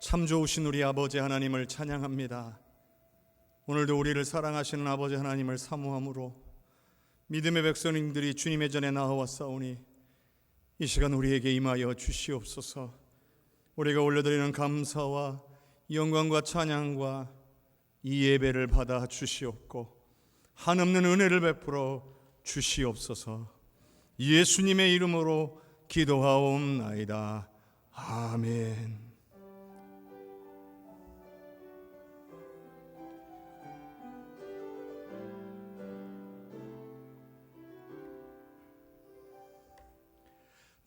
참 좋으신 우리 아버지 하나님을 찬양합니다. 오늘도 우리를 사랑하시는 아버지 하나님을 사모함으로 믿음의 백성들이 주님의 전에 나아왔사오니 이 시간 우리에게 임하여 주시옵소서. 우리가 올려드리는 감사와 영광과 찬양과 이 예배를 받아 주시옵고 한없는 은혜를 베풀어 주시옵소서. 예수님의 이름으로 기도하옵나이다. 아멘.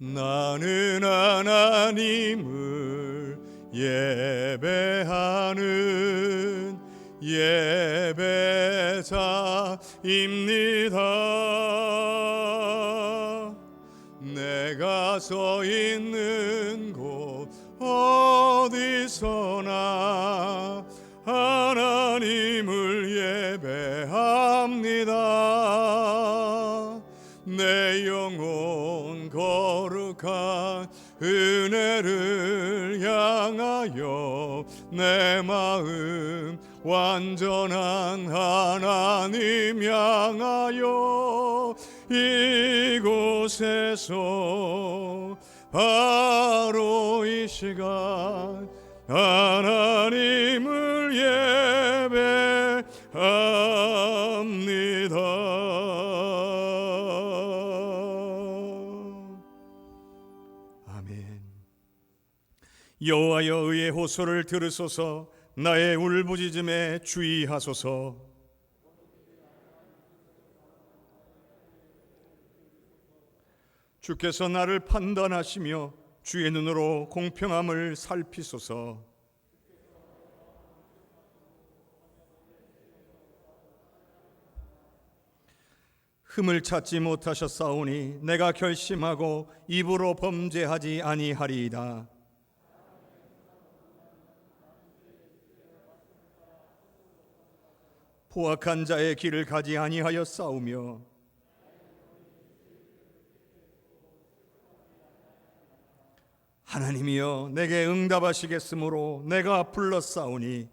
나는 하나님을 예배하는 예배자입니다. 내가 서 있는 곳 어디서나 하나님을 예배합니다. 내 영혼 거룩한 은혜를 향하여 내 마음 완전한 하나님 향하여 이곳에서 바로 이 시간 하나님을 예배합니다. 아멘. 여호와여 의의 호소를 들으소서. 나의 울부짖음에 주의하소서. 주께서 나를 판단하시며 주의 눈으로 공평함을 살피소서. 흠을 찾지 못하셨사오니 내가 결심하고 입으로 범죄하지 아니하리이다. 포악한 자의 길을 가지 아니하여 싸우며 하나님이여 내게 응답하시겠으므로 내가 불렀사오니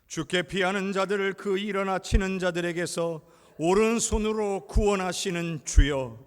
주께 피하는 자들을 그 일어나 치는 자들에게서 오른손으로 구원하시는 주여.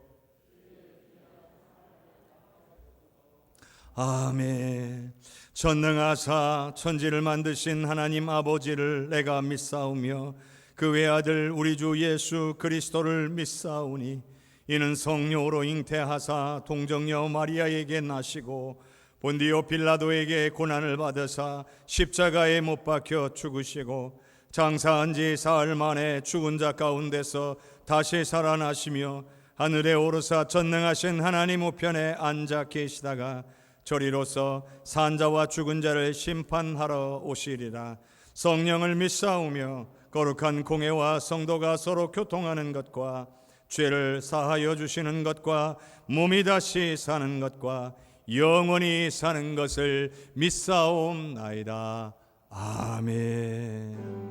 아멘. 전능하사 천지를 만드신 하나님 아버지를 내가 믿사오며 그 외아들 우리 주 예수 그리스도를 믿사오니 이는 성령으로 잉태하사 동정녀 마리아에게 나시고 본디오 빌라도에게 고난을 받으사 십자가에 못 박혀 죽으시고 장사한 지 사흘 만에 죽은 자 가운데서 다시 살아나시며 하늘에 오르사 전능하신 하나님 우편에 앉아 계시다가 저리로서 산자와 죽은 자를 심판하러 오시리라. 성령을 믿사오며 거룩한 공회와 성도가 서로 교통하는 것과 죄를 사하여 주시는 것과 몸이 다시 사는 것과 영원히 사는 것을 믿사옵나이다. 아멘.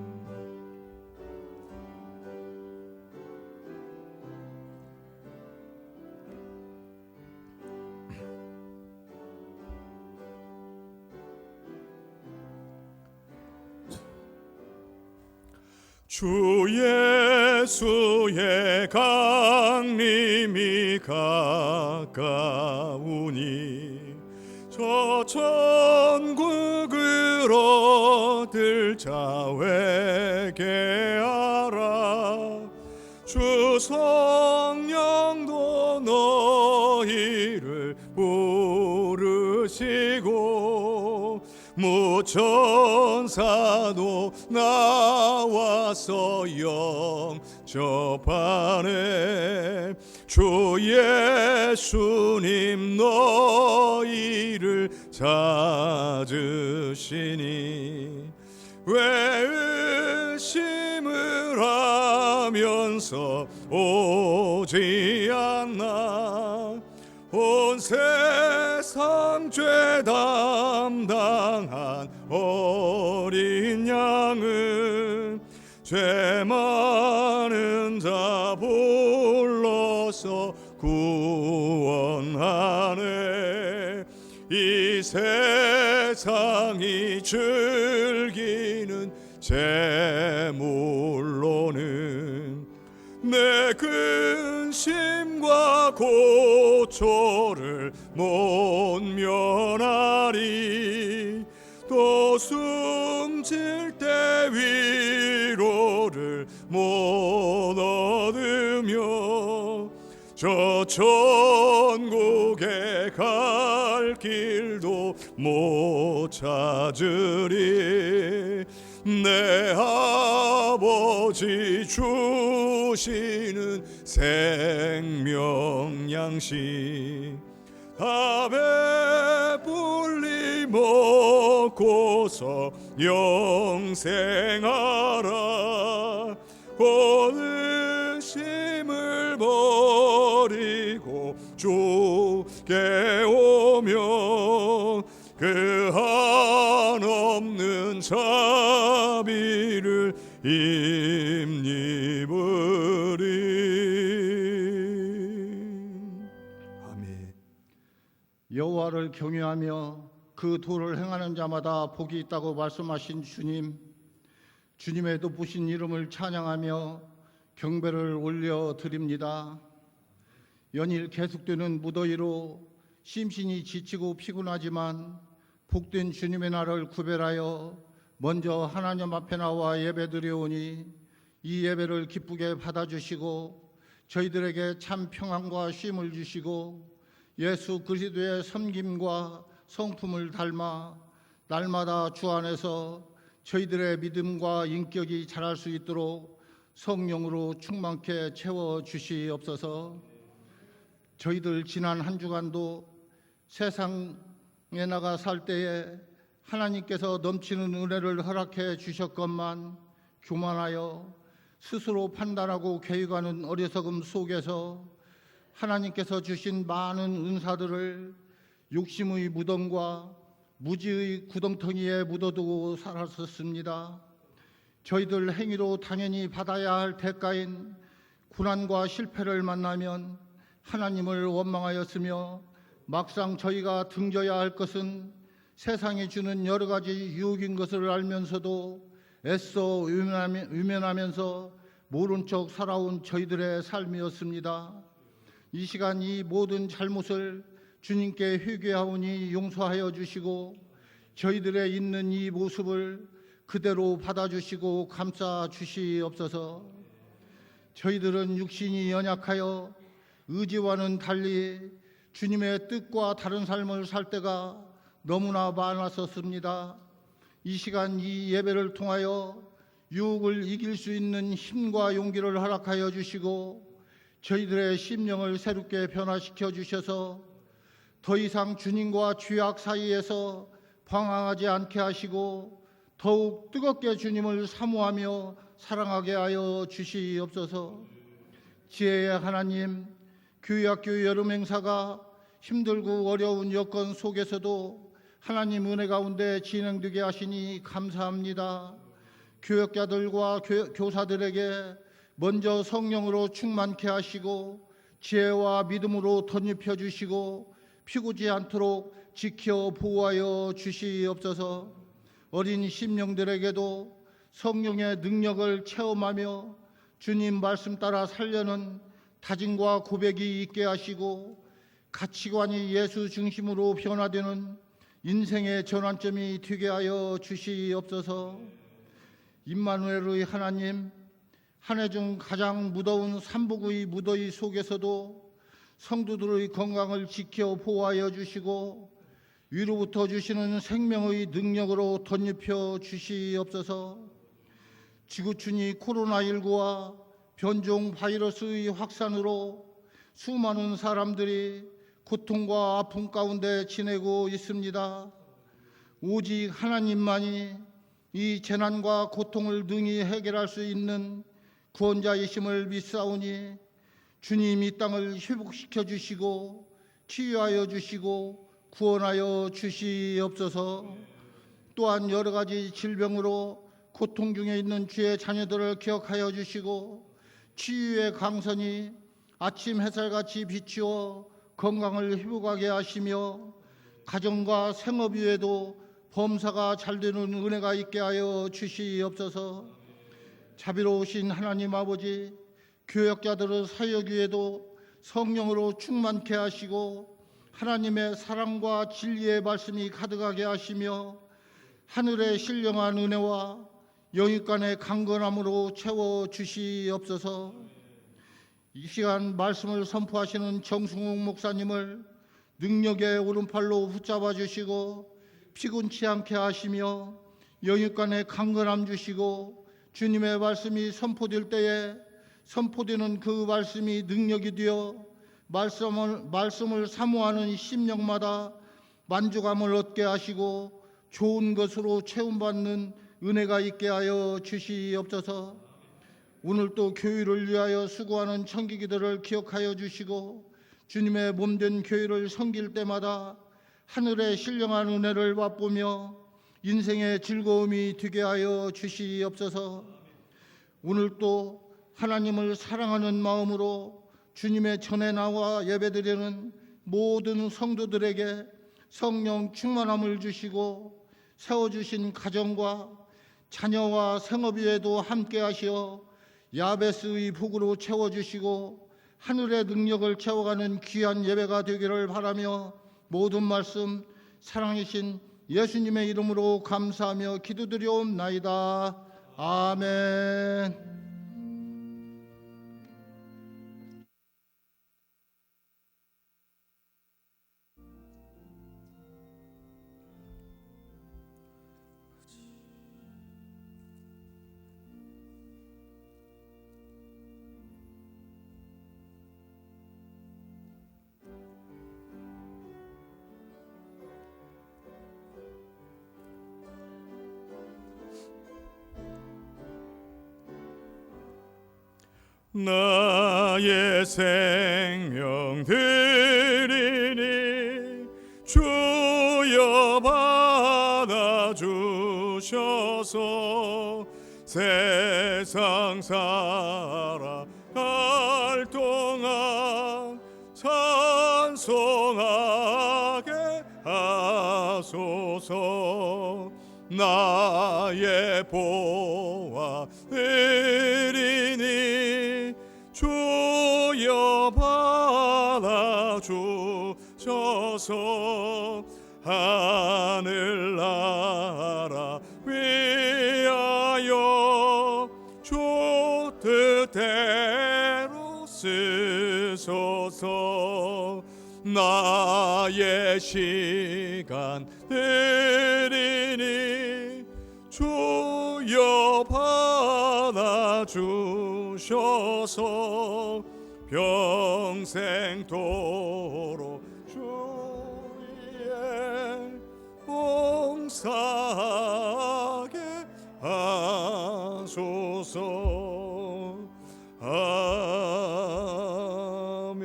주 예수의 강림이 가까우니 저 천국으로 들자 회개하라. 주 성령도 너희를 부르시고 무천사도 나와서 영접하네. 주 예수님 너희를 찾으시니 왜 의심을 하면서 오지 않나. 온 세상 죄 담당한 어린 양은 죄 많은 자 불러서 구원하네. 이 세상이 즐기는 재물로는 내 근심과 고초를 못 면하리. 또 숨질 때 위로를 못 얻으며 저 천국에 갈 길도 못 찾으리. 내 아버지 주시는 생명 양식 다 배불리 먹고서 영생하라. 곧 의심을 버리고 주께 오며 그 한없는 자비를 힘입으리. 아멘. 여호와를 경외하며 그 도를 행하는 자마다 복이 있다고 말씀하신 주님, 주님의 높으신 이름을 찬양하며 경배를 올려드립니다. 연일 계속되는 무더위로 심신이 지치고 피곤하지만 복된 주님의 날을 구별하여 먼저 하나님 앞에 나와 예배드려오니 이 예배를 기쁘게 받아주시고 저희들에게 참 평안과 쉼을 주시고 예수 그리스도의 섬김과 성품을 닮아 날마다 주 안에서 저희들의 믿음과 인격이 자랄 수 있도록 성령으로 충만케 채워주시옵소서. 저희들 지난 한 주간도 세상에 나가 살 때에 하나님께서 넘치는 은혜를 허락해 주셨건만 교만하여 스스로 판단하고 계획하는 어리석음 속에서 하나님께서 주신 많은 은사들을 욕심의 무덤과 무지의 구덩텅이에 묻어두고 살았었습니다. 저희들 행위로 당연히 받아야 할 대가인 고난과 실패를 만나면 하나님을 원망하였으며 막상 저희가 등져야 할 것은 세상이 주는 여러 가지 유혹인 것을 알면서도 애써 외면하면서 모른 척 살아온 저희들의 삶이었습니다. 이 시간 이 모든 잘못을 주님께 회개하오니 용서하여 주시고 저희들의 있는 이 모습을 그대로 받아주시고 감싸 주시옵소서. 저희들은 육신이 연약하여 의지와는 달리 주님의 뜻과 다른 삶을 살 때가 너무나 많았었습니다. 이 시간 이 예배를 통하여 유혹을 이길 수 있는 힘과 용기를 허락하여 주시고 저희들의 심령을 새롭게 변화시켜 주셔서 더 이상 주님과 죄악 사이에서 방황하지 않게 하시고 더욱 뜨겁게 주님을 사모하며 사랑하게 하여 주시옵소서. 지혜의 하나님, 교회학교 여름 행사가 힘들고 어려운 여건 속에서도 하나님 은혜 가운데 진행되게 하시니 감사합니다. 교역자들과 교사들에게 먼저 성령으로 충만케 하시고 지혜와 믿음으로 덧입혀 주시고 피고지 않도록 지켜 보호하여 주시옵소서. 어린 심령들에게도 성령의 능력을 체험하며 주님 말씀 따라 살려는 다짐과 고백이 있게 하시고 가치관이 예수 중심으로 변화되는 인생의 전환점이 되게 하여 주시옵소서. 임마누엘의 하나님, 한 해 중 가장 무더운 삼복의 무더위 속에서도 성도들의 건강을 지켜 보호하여 주시고 위로부터 주시는 생명의 능력으로 덧입혀 주시옵소서. 지구촌이 코로나19와 변종 바이러스의 확산으로 수많은 사람들이 고통과 아픔 가운데 지내고 있습니다. 오직 하나님만이 이 재난과 고통을 능히 해결할 수 있는 구원자이심을 믿사오니 주님 이 땅을 회복시켜 주시고 치유하여 주시고 구원하여 주시옵소서. 또한 여러 가지 질병으로 고통 중에 있는 주의 자녀들을 기억하여 주시고 치유의 강선이 아침 햇살같이 비추어 건강을 회복하게 하시며 가정과 생업 위에도 범사가 잘 되는 은혜가 있게 하여 주시옵소서. 자비로우신 하나님 아버지, 교역자들의 사역 위에도 성령으로 충만케 하시고 하나님의 사랑과 진리의 말씀이 가득하게 하시며 하늘의 신령한 은혜와 영육간의 강건함으로 채워 주시옵소서. 이 시간 말씀을 선포하시는 정승욱 목사님을 능력의 오른팔로 붙잡아 주시고 피곤치 않게 하시며 영육간의 강건함 주시고 주님의 말씀이 선포될 때에 선포되는 그 말씀이 능력이 되어 말씀을 사모하는 심령마다 만족함을 얻게 하시고 좋은 것으로 채움받는 은혜가 있게 하여 주시옵소서. 오늘 또 교회를 위하여 수고하는 청기기들을 기억하여 주시고 주님의 몸된 교회를 섬길 때마다 하늘의 신령한 은혜를 맛보며 인생의 즐거움이 되게 하여 주시옵소서. 오늘 또 하나님을 사랑하는 마음으로 주님의 전에 나와 예배드리는 모든 성도들에게 성령 충만함을 주시고 세워주신 가정과 자녀와 생업 위에도 함께 하시어 야베스의 복으로 채워주시고 하늘의 능력을 채워가는 귀한 예배가 되기를 바라며 모든 말씀 사랑이신 예수님의 이름으로 감사하며 기도드리옵나이다. 아멘. 나의 생명 드리니 주여 받아주셔서 세상 살아갈 동안 찬송하게 하소서. 나의 보아 드리니 주여 받아주셔서 하늘나라 위하여 주 뜻대로 쓰소서. 나의 시간 드리니 주여 받아주셔서 평생도록 주의 봉사하게 하소서. 아멘.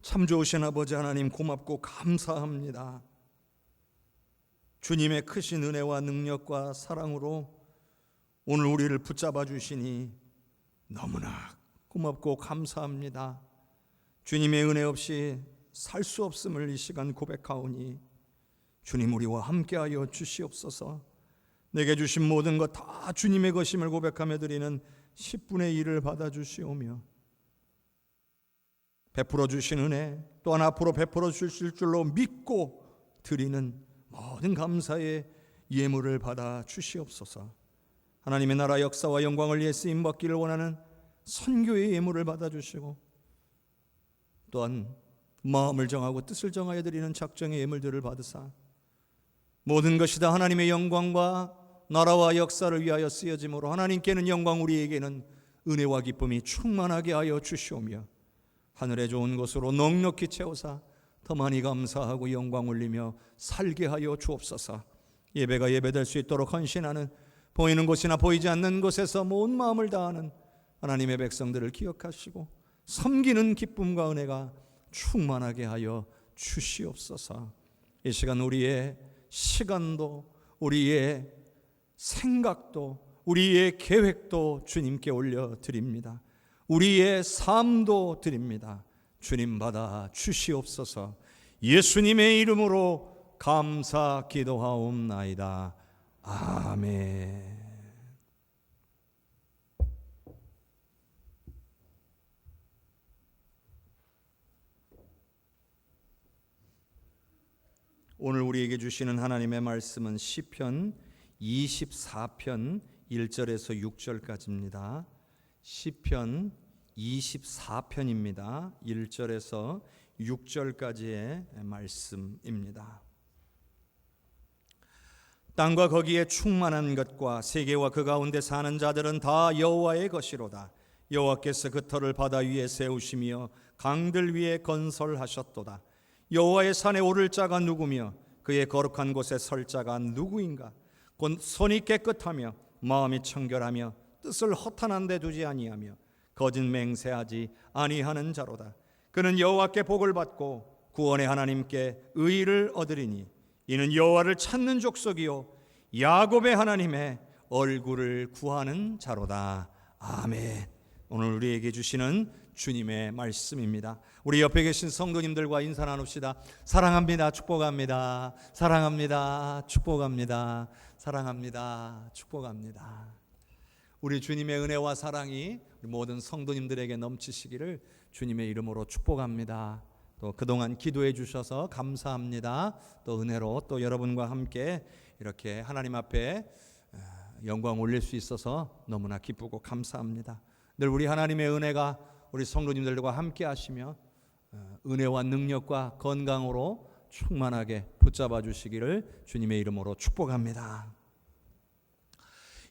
참 좋으신 아버지 하나님, 고맙고 감사합니다. 주님의 크신 은혜와 능력과 사랑으로 오늘 우리를 붙잡아 주시니 너무나 고맙고 감사합니다. 주님의 은혜 없이 살 수 없음을 이 시간 고백하오니 주님, 우리와 함께하여 주시옵소서. 내게 주신 모든 것 다 주님의 것임을 고백하며 드리는 10분의 1을 받아주시오며 베풀어 주신 은혜 또한 앞으로 베풀어 주실 줄로 믿고 드리는 모든 감사의 예물을 받아 주시옵소서. 하나님의 나라 역사와 영광을 위해 쓰임받기를 원하는 선교의 예물을 받아 주시고 또한 마음을 정하고 뜻을 정하여 드리는 작정의 예물들을 받으사 모든 것이 다 하나님의 영광과 나라와 역사를 위하여 쓰여짐으로 하나님께는 영광, 우리에게는 은혜와 기쁨이 충만하게 하여 주시오며 하늘의 좋은 것으로 넉넉히 채우사 더 많이 감사하고 영광 올리며 살게 하여 주옵소서. 예배가 예배될 수 있도록 헌신하는, 보이는 곳이나 보이지 않는 곳에서 온 마음을 다하는 하나님의 백성들을 기억하시고 섬기는 기쁨과 은혜가 충만하게 하여 주시옵소서. 이 시간 우리의 시간도, 우리의 생각도, 우리의 계획도 주님께 올려드립니다. 우리의 삶도 드립니다. 주님 받아 주시옵소서. 예수님의 이름으로 감사 기도하옵나이다. 아멘. 오늘 우리에게 주시는 하나님의 말씀은 시편 24편 1절에서 6절까지입니다. 시편 24편입니다. 1절에서 6절까지의 말씀입니다. 땅과 거기에 충만한 것과 세계와 그 가운데 사는 자들은 다 여호와의 것이로다. 여호와께서 그 터를 바다 위에 세우시며 강들 위에 건설하셨도다. 여호와의 산에 오를 자가 누구며 그의 거룩한 곳에 설 자가 누구인가? 곧 손이 깨끗하며 마음이 청결하며 뜻을 허탄한 데 두지 아니하며 거짓 맹세하지 아니하는 자로다. 그는 여호와께 복을 받고 구원의 하나님께 의를 얻으리니 이는 여호와를 찾는 족속이요 야곱의 하나님의 얼굴을 구하는 자로다. 아멘. 오늘 우리에게 주시는 주님의 말씀입니다. 우리 옆에 계신 성도님들과 인사 나눕시다. 사랑합니다. 축복합니다. 사랑합니다. 축복합니다. 사랑합니다. 축복합니다. 우리 주님의 은혜와 사랑이 우리 모든 성도님들에게 넘치시기를 주님의 이름으로 축복합니다. 또 그동안 기도해 주셔서 감사합니다. 또 은혜로 또 여러분과 함께 이렇게 하나님 앞에 영광 올릴 수 있어서 너무나 기쁘고 감사합니다. 늘 우리 하나님의 은혜가 우리 성도님들과 함께 하시며 은혜와 능력과 건강으로 충만하게 붙잡아 주시기를 주님의 이름으로 축복합니다.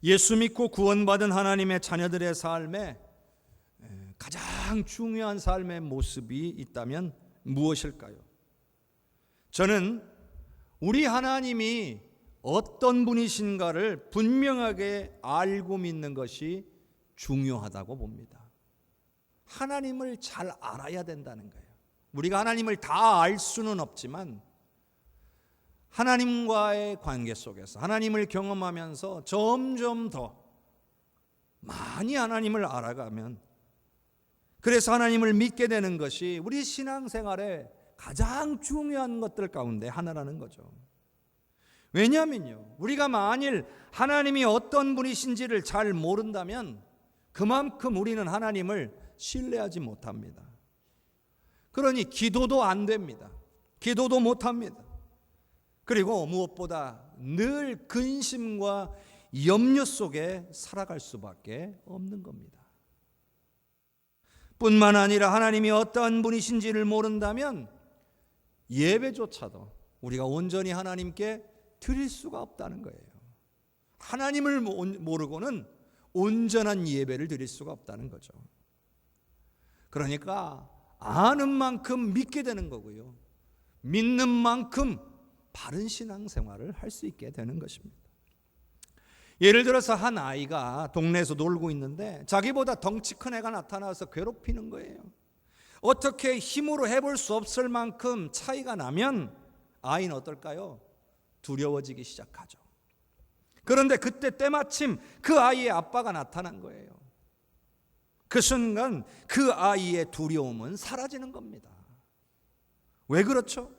예수 믿고 구원받은 하나님의 자녀들의 삶에 가장 중요한 삶의 모습이 있다면 무엇일까요? 저는 우리 하나님이 어떤 분이신가를 분명하게 알고 믿는 것이 중요하다고 봅니다. 하나님을 잘 알아야 된다는 거예요. 우리가 하나님을 다 알 수는 없지만 하나님과의 관계 속에서 하나님을 경험하면서 점점 더 많이 하나님을 알아가면, 그래서 하나님을 믿게 되는 것이 우리 신앙생활의 가장 중요한 것들 가운데 하나라는 거죠. 왜냐하면요, 우리가 만일 하나님이 어떤 분이신지를 잘 모른다면 그만큼 우리는 하나님을 신뢰하지 못합니다. 그러니 기도도 안 됩니다. 기도도 못합니다. 그리고 무엇보다 늘 근심과 염려 속에 살아갈 수밖에 없는 겁니다. 뿐만 아니라 하나님이 어떠한 분이신지를 모른다면 예배조차도 우리가 온전히 하나님께 드릴 수가 없다는 거예요. 하나님을 모르고는 온전한 예배를 드릴 수가 없다는 거죠. 그러니까 아는 만큼 믿게 되는 거고요, 믿는 만큼 바른 신앙생활을 할 수 있게 되는 것입니다. 예를 들어서 한 아이가 동네에서 놀고 있는데 자기보다 덩치 큰 애가 나타나서 괴롭히는 거예요. 어떻게 힘으로 해볼 수 없을 만큼 차이가 나면 아이는 어떨까요? 두려워지기 시작하죠. 그런데 그때 때마침 그 아이의 아빠가 나타난 거예요. 그 순간 그 아이의 두려움은 사라지는 겁니다. 왜 그렇죠?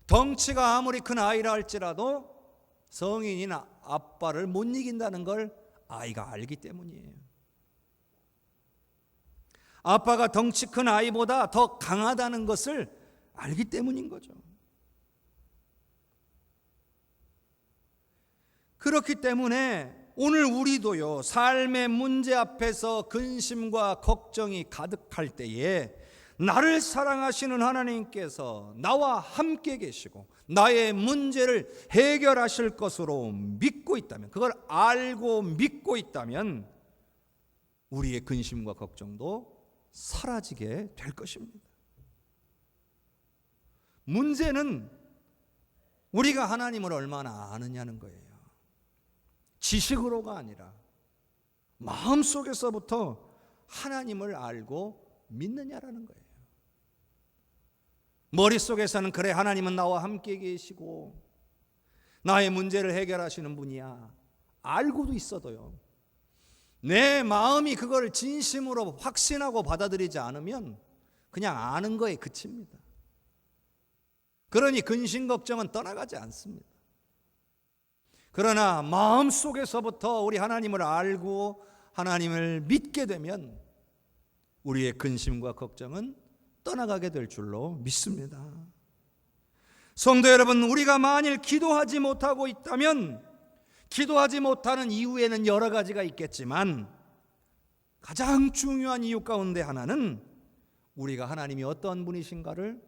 덩치가 아무리 큰 아이라 할지라도 성인인 아빠를 못 이긴다는 걸 아이가 알기 때문이에요. 아빠가 덩치 큰 아이보다 더 강하다는 것을 알기 때문인 거죠. 그렇기 때문에 오늘 우리도요, 삶의 문제 앞에서 근심과 걱정이 가득할 때에 나를 사랑하시는 하나님께서 나와 함께 계시고 나의 문제를 해결하실 것으로 믿고 있다면, 그걸 알고 믿고 있다면 우리의 근심과 걱정도 사라지게 될 것입니다. 문제는 우리가 하나님을 얼마나 아느냐는 거예요. 지식으로가 아니라 마음속에서부터 하나님을 알고 믿느냐라는 거예요. 머릿속에서는 그래, 하나님은 나와 함께 계시고 나의 문제를 해결하시는 분이야 알고도 있어도요, 내 마음이 그걸 진심으로 확신하고 받아들이지 않으면 그냥 아는 거에 그칩니다. 그러니 근심 걱정은 떠나가지 않습니다. 그러나 마음속에서부터 우리 하나님을 알고 하나님을 믿게 되면 우리의 근심과 걱정은 떠나가게 될 줄로 믿습니다. 성도 여러분, 우리가 만일 기도하지 못하고 있다면 기도하지 못하는 이유에는 여러 가지가 있겠지만 가장 중요한 이유 가운데 하나는 우리가 하나님이 어떤 분이신가를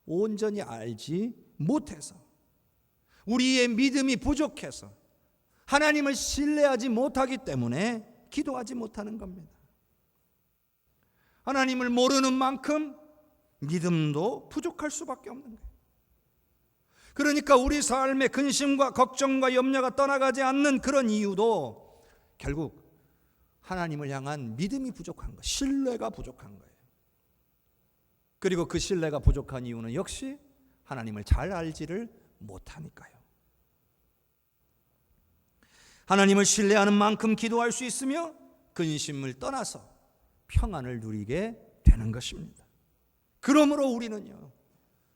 온전히 알지 못해서, 우리의 믿음이 부족해서 하나님을 신뢰하지 못하기 때문에 기도하지 못하는 겁니다. 하나님을 모르는 만큼 믿음도 부족할 수밖에 없는 거예요. 그러니까 우리 삶의 근심과 걱정과 염려가 떠나가지 않는 그런 이유도 결국 하나님을 향한 믿음이 부족한 거, 신뢰가 부족한 거예요. 그리고 그 신뢰가 부족한 이유는 역시 하나님을 잘 알지를 못하니까요. 하나님을 신뢰하는 만큼 기도할 수 있으며 근심을 떠나서 평안을 누리게 되는 것입니다. 그러므로 우리는요,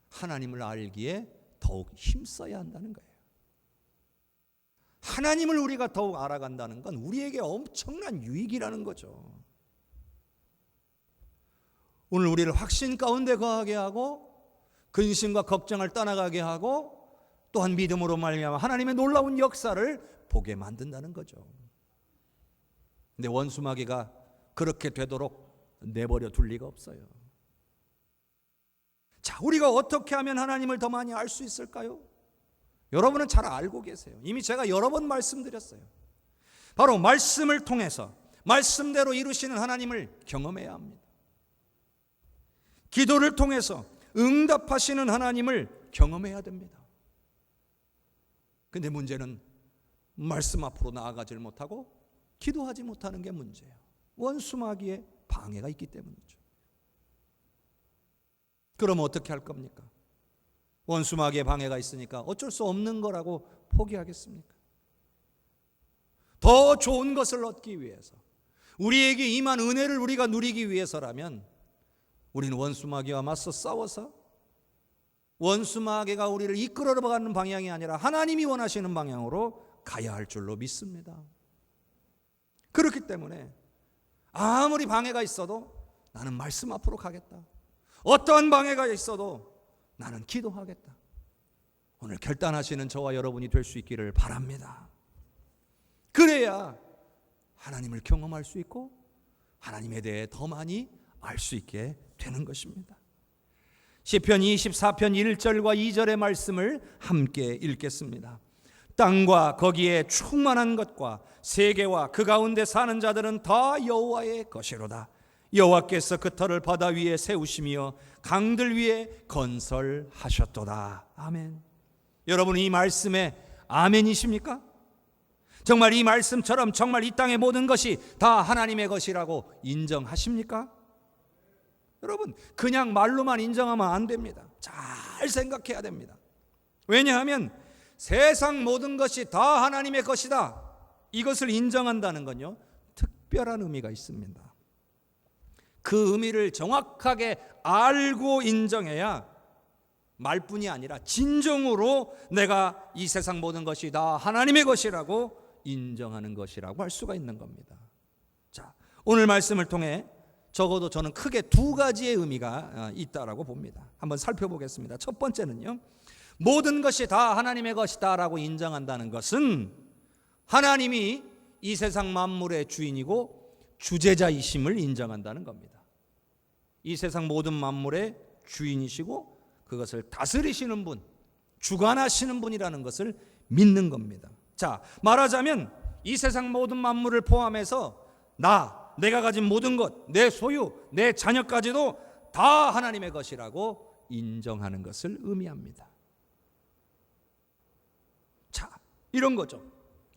하나님을 알기에 더욱 힘써야 한다는 거예요. 하나님을 우리가 더욱 알아간다는 건 우리에게 엄청난 유익이라는 거죠. 오늘 우리를 확신 가운데 거하게 하고 근심과 걱정을 떠나가게 하고 또한 믿음으로 말미암아 하나님의 놀라운 역사를 보게 만든다는 거죠. 근데 원수마귀가 그렇게 되도록 내버려 둘 리가 없어요. 자, 우리가 어떻게 하면 하나님을 더 많이 알 수 있을까요? 여러분은 잘 알고 계세요. 이미 제가 여러 번 말씀드렸어요. 바로 말씀을 통해서 말씀대로 이루시는 하나님을 경험해야 합니다. 기도를 통해서 응답하시는 하나님을 경험해야 됩니다. 근데 문제는 말씀 앞으로 나아가질 못하고 기도하지 못하는 게 문제예요. 원수마귀의 방해가 있기 때문이죠. 그럼 어떻게 할 겁니까? 원수마귀의 방해가 있으니까 어쩔 수 없는 거라고 포기하겠습니까? 더 좋은 것을 얻기 위해서, 우리에게 임한 은혜를 우리가 누리기 위해서라면 우리는 원수마귀와 맞서 싸워서 원수마귀가 우리를 이끌어가는 방향이 아니라 하나님이 원하시는 방향으로 가야 할 줄로 믿습니다. 그렇기 때문에 아무리 방해가 있어도 나는 말씀 앞으로 가겠다. 어떠한 방해가 있어도 나는 기도하겠다. 오늘 결단하시는 저와 여러분이 될 수 있기를 바랍니다. 그래야 하나님을 경험할 수 있고 하나님에 대해 더 많이 알 수 있게 되는 것입니다. 시편 24편 1절과 2절의 말씀을 함께 읽겠습니다. 땅과 거기에 충만한 것과 세계와 그 가운데 사는 자들은 다 여호와의 것이로다. 여호와께서 그 터를 바다 위에 세우시며 강들 위에 건설하셨도다. 아멘. 여러분, 이 말씀에 아멘이십니까? 정말 이 말씀처럼 정말 이 땅의 모든 것이 다 하나님의 것이라고 인정하십니까? 여러분, 그냥 말로만 인정하면 안 됩니다. 잘 생각해야 됩니다. 왜냐하면 세상 모든 것이 다 하나님의 것이다, 이것을 인정한다는 건요, 특별한 의미가 있습니다. 그 의미를 정확하게 알고 인정해야 말뿐이 아니라 진정으로 내가 이 세상 모든 것이 다 하나님의 것이라고 인정하는 것이라고 할 수가 있는 겁니다. 자, 오늘 말씀을 통해 적어도 저는 크게 두 가지의 의미가 있다라고 봅니다. 한번 살펴보겠습니다. 첫 번째는요, 모든 것이 다 하나님의 것이다라고 인정한다는 것은 하나님이 이 세상 만물의 주인이고 주재자이심을 인정한다는 겁니다. 이 세상 모든 만물의 주인이시고 그것을 다스리시는 분, 주관하시는 분이라는 것을 믿는 겁니다. 자, 말하자면 이 세상 모든 만물을 포함해서 내가 가진 모든 것, 내 소유, 내 자녀까지도 다 하나님의 것이라고 인정하는 것을 의미합니다. 자, 이런 거죠.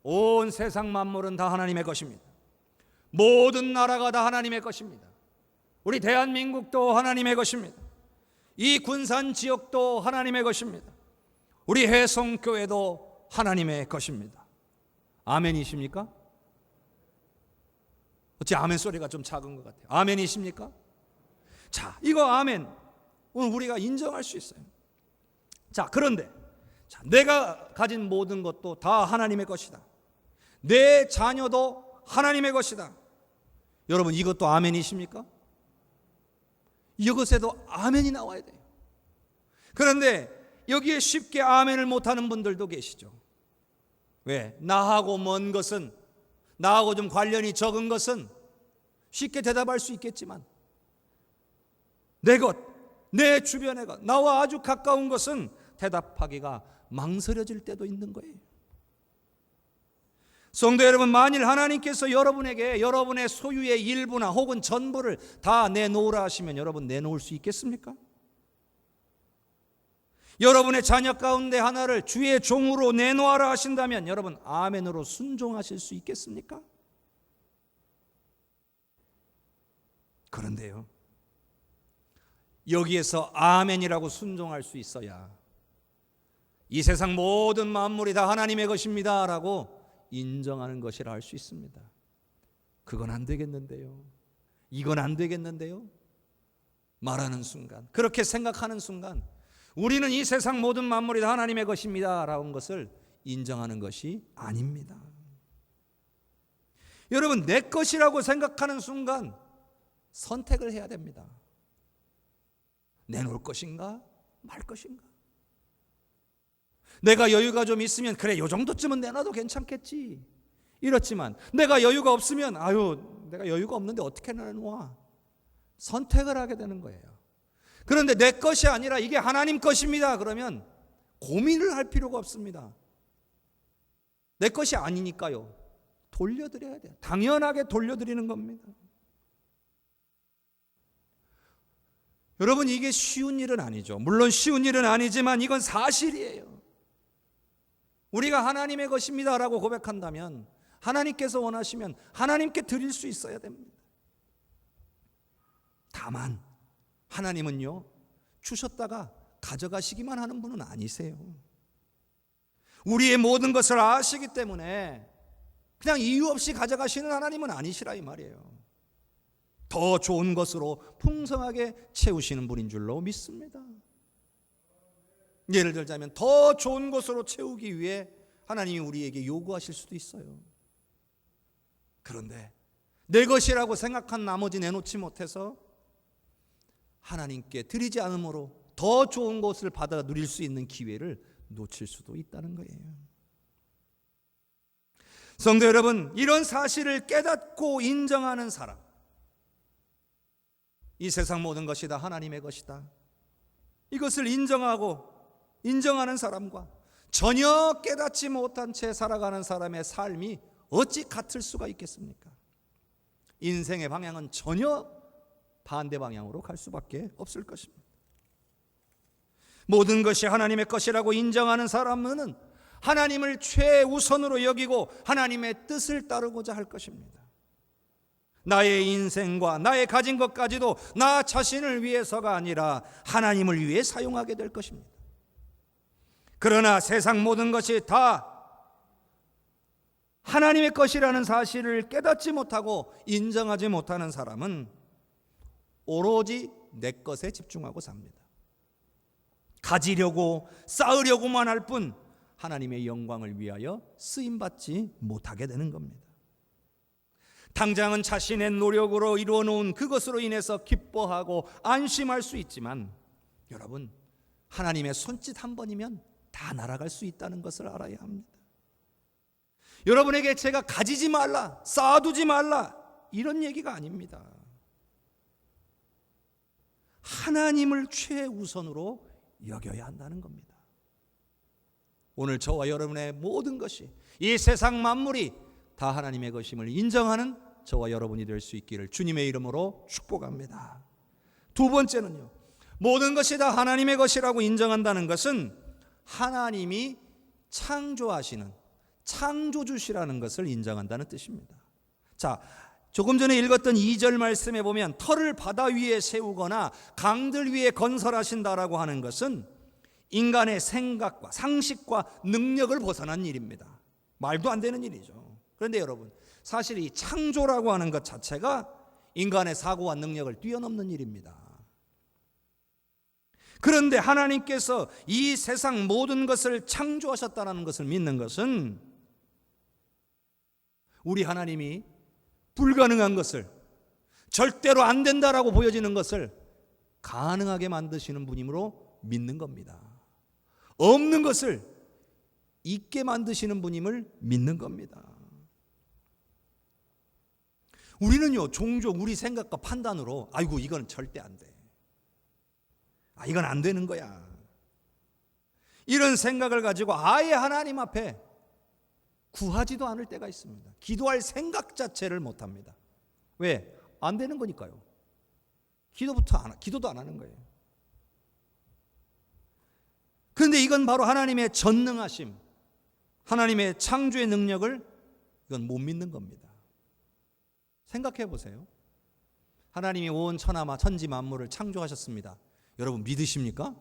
온 세상 만물은 다 하나님의 것입니다. 모든 나라가 다 하나님의 것입니다. 우리 대한민국도 하나님의 것입니다. 이 군산 지역도 하나님의 것입니다. 우리 해성교회도 하나님의 것입니다. 아멘이십니까? 어찌 아멘 소리가 좀 작은 것 같아요. 아멘이십니까? 자, 이거 아멘 오늘 우리가 인정할 수 있어요. 자, 그런데 내가 가진 모든 것도 다 하나님의 것이다. 내 자녀도 하나님의 것이다. 여러분, 이것도 아멘이십니까? 이것에도 아멘이 나와야 돼요. 그런데 여기에 쉽게 아멘을 못하는 분들도 계시죠. 왜? 나하고 먼 것은, 나하고 좀 관련이 적은 것은 쉽게 대답할 수 있겠지만 내 것, 내 주변의 것, 나와 아주 가까운 것은 대답하기가 망설여질 때도 있는 거예요. 성도 여러분, 만일 하나님께서 여러분에게 여러분의 소유의 일부나 혹은 전부를 다 내놓으라 하시면 여러분 내놓을 수 있겠습니까? 여러분의 자녀 가운데 하나를 주의 종으로 내놓아라 하신다면 여러분 아멘으로 순종하실 수 있겠습니까? 그런데요, 여기에서 아멘이라고 순종할 수 있어야 이 세상 모든 만물이 다 하나님의 것입니다 라고 인정하는 것이라 할 수 있습니다. 그건 안 되겠는데요, 이건 안 되겠는데요 말하는 순간, 그렇게 생각하는 순간 우리는 이 세상 모든 만물이 다 하나님의 것입니다 라는 것을 인정하는 것이 아닙니다. 여러분, 내 것이라고 생각하는 순간 선택을 해야 됩니다. 내놓을 것인가 말 것인가. 내가 여유가 좀 있으면 그래, 요 정도쯤은 내놔도 괜찮겠지 이렇지만 내가 여유가 없으면 내가 여유가 없는데 어떻게 내놓아, 선택을 하게 되는 거예요. 그런데 내 것이 아니라 이게 하나님 것입니다 그러면 고민을 할 필요가 없습니다. 내 것이 아니니까요, 돌려드려야 돼요. 당연하게 돌려드리는 겁니다. 여러분, 이게 쉬운 일은 아니죠. 물론 쉬운 일은 아니지만 이건 사실이에요. 우리가 하나님의 것입니다라고 고백한다면 하나님께서 원하시면 하나님께 드릴 수 있어야 됩니다. 다만 하나님은요, 주셨다가 가져가시기만 하는 분은 아니세요. 우리의 모든 것을 아시기 때문에 그냥 이유 없이 가져가시는 하나님은 아니시라 이 말이에요. 더 좋은 것으로 풍성하게 채우시는 분인 줄로 믿습니다. 예를 들자면 더 좋은 것으로 채우기 위해 하나님이 우리에게 요구하실 수도 있어요. 그런데 내 것이라고 생각한 나머지 내놓지 못해서 하나님께 드리지 않으므로 더 좋은 것을 받아 누릴 수 있는 기회를 놓칠 수도 있다는 거예요. 성도 여러분, 이런 사실을 깨닫고 인정하는 사람, 이 세상 모든 것이 다 하나님의 것이다, 이것을 인정하는 사람과 전혀 깨닫지 못한 채 살아가는 사람의 삶이 어찌 같을 수가 있겠습니까? 인생의 방향은 전혀 반대 방향으로 갈 수밖에 없을 것입니다. 모든 것이 하나님의 것이라고 인정하는 사람은 하나님을 최우선으로 여기고 하나님의 뜻을 따르고자 할 것입니다. 나의 인생과 나의 가진 것까지도 나 자신을 위해서가 아니라 하나님을 위해 사용하게 될 것입니다. 그러나 세상 모든 것이 다 하나님의 것이라는 사실을 깨닫지 못하고 인정하지 못하는 사람은 오로지 내 것에 집중하고 삽니다. 가지려고 쌓으려고만 할 뿐 하나님의 영광을 위하여 쓰임받지 못하게 되는 겁니다. 당장은 자신의 노력으로 이루어놓은 그것으로 인해서 기뻐하고 안심할 수 있지만 여러분, 하나님의 손짓 한 번이면 다 날아갈 수 있다는 것을 알아야 합니다. 여러분에게 제가 가지지 말라, 쌓아두지 말라 이런 얘기가 아닙니다. 하나님을 최우선으로 여겨야 한다는 겁니다. 오늘 저와 여러분의 모든 것이, 이 세상 만물이 다 하나님의 것임을 인정하는 저와 여러분이 될 수 있기를 주님의 이름으로 축복합니다. 두 번째는요, 모든 것이 다 하나님의 것이라고 인정한다는 것은 하나님이 창조하시는 창조주시라는 것을 인정한다는 뜻입니다. 자, 조금 전에 읽었던 2절 말씀에 보면 터를 바다 위에 세우거나 강들 위에 건설하신다라고 하는 것은 인간의 생각과 상식과 능력을 벗어난 일입니다. 말도 안 되는 일이죠. 그런데 여러분, 사실 이 창조라고 하는 것 자체가 인간의 사고와 능력을 뛰어넘는 일입니다. 그런데 하나님께서 이 세상 모든 것을 창조하셨다는 것을 믿는 것은 우리 하나님이 불가능한 것을, 절대로 안 된다라고 보여지는 것을 가능하게 만드시는 분임으로 믿는 겁니다. 없는 것을 있게 만드시는 분임을 믿는 겁니다. 우리는요, 종종 우리 생각과 판단으로 아이고 이건 절대 안 돼, 이건 안 되는 거야, 이런 생각을 가지고 아예 하나님 앞에 구하지도 않을 때가 있습니다. 기도할 생각 자체를 못합니다. 왜? 안 되는 거니까요. 기도도 안 하는 거예요. 그런데 이건 바로 하나님의 전능하심, 하나님의 창조의 능력을 이건 못 믿는 겁니다. 생각해 보세요. 하나님이 온 천지 만물을 창조하셨습니다. 여러분 믿으십니까?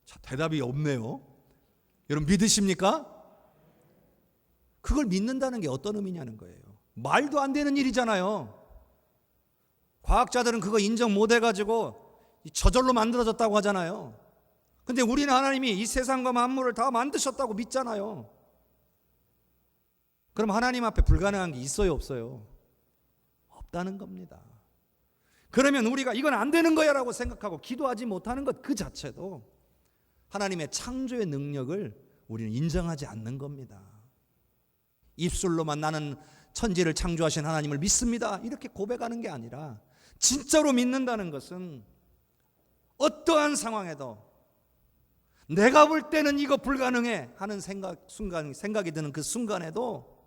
자, 대답이 없네요. 여러분 믿으십니까? 그걸 믿는다는 게 어떤 의미냐는 거예요. 말도 안 되는 일이잖아요. 과학자들은 그거 인정 못 해가지고 저절로 만들어졌다고 하잖아요. 근데 우리는 하나님이 이 세상과 만물을 다 만드셨다고 믿잖아요. 그럼 하나님 앞에 불가능한 게 있어요, 없어요? 없다는 겁니다. 그러면 우리가 이건 안 되는 거야 라고 생각하고 기도하지 못하는 것 그 자체도 하나님의 창조의 능력을 우리는 인정하지 않는 겁니다. 입술로만 나는 천지를 창조하신 하나님을 믿습니다 이렇게 고백하는 게 아니라 진짜로 믿는다는 것은 어떠한 상황에도 내가 볼 때는 이거 불가능해 하는 생각이 드는 그 순간에도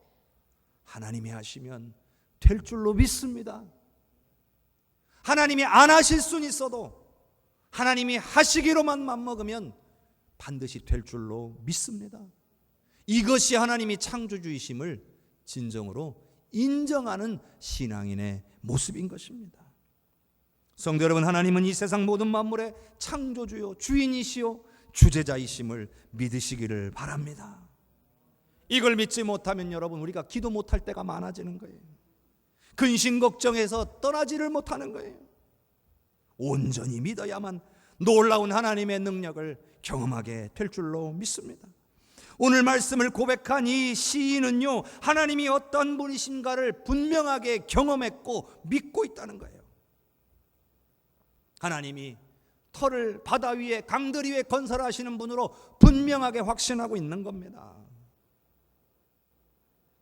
하나님이 하시면 될 줄로 믿습니다. 하나님이 안 하실 수는 있어도 하나님이 하시기로만 맘먹으면 반드시 될 줄로 믿습니다. 이것이 하나님이 창조주이심을 진정으로 인정하는 신앙인의 모습인 것입니다. 성도 여러분, 하나님은 이 세상 모든 만물의 창조주요 주인이시요 주재자이심을 믿으시기를 바랍니다. 이걸 믿지 못하면 여러분 우리가 기도 못할 때가 많아지는 거예요. 근심 걱정해서 떠나지를 못하는 거예요. 온전히 믿어야만 놀라운 하나님의 능력을 경험하게 될 줄로 믿습니다. 오늘 말씀을 고백한 이 시인은요, 하나님이 어떤 분이신가를 분명하게 경험했고 믿고 있다는 거예요. 하나님이 터를 바다 위에 강들 위에 건설하시는 분으로 분명하게 확신하고 있는 겁니다.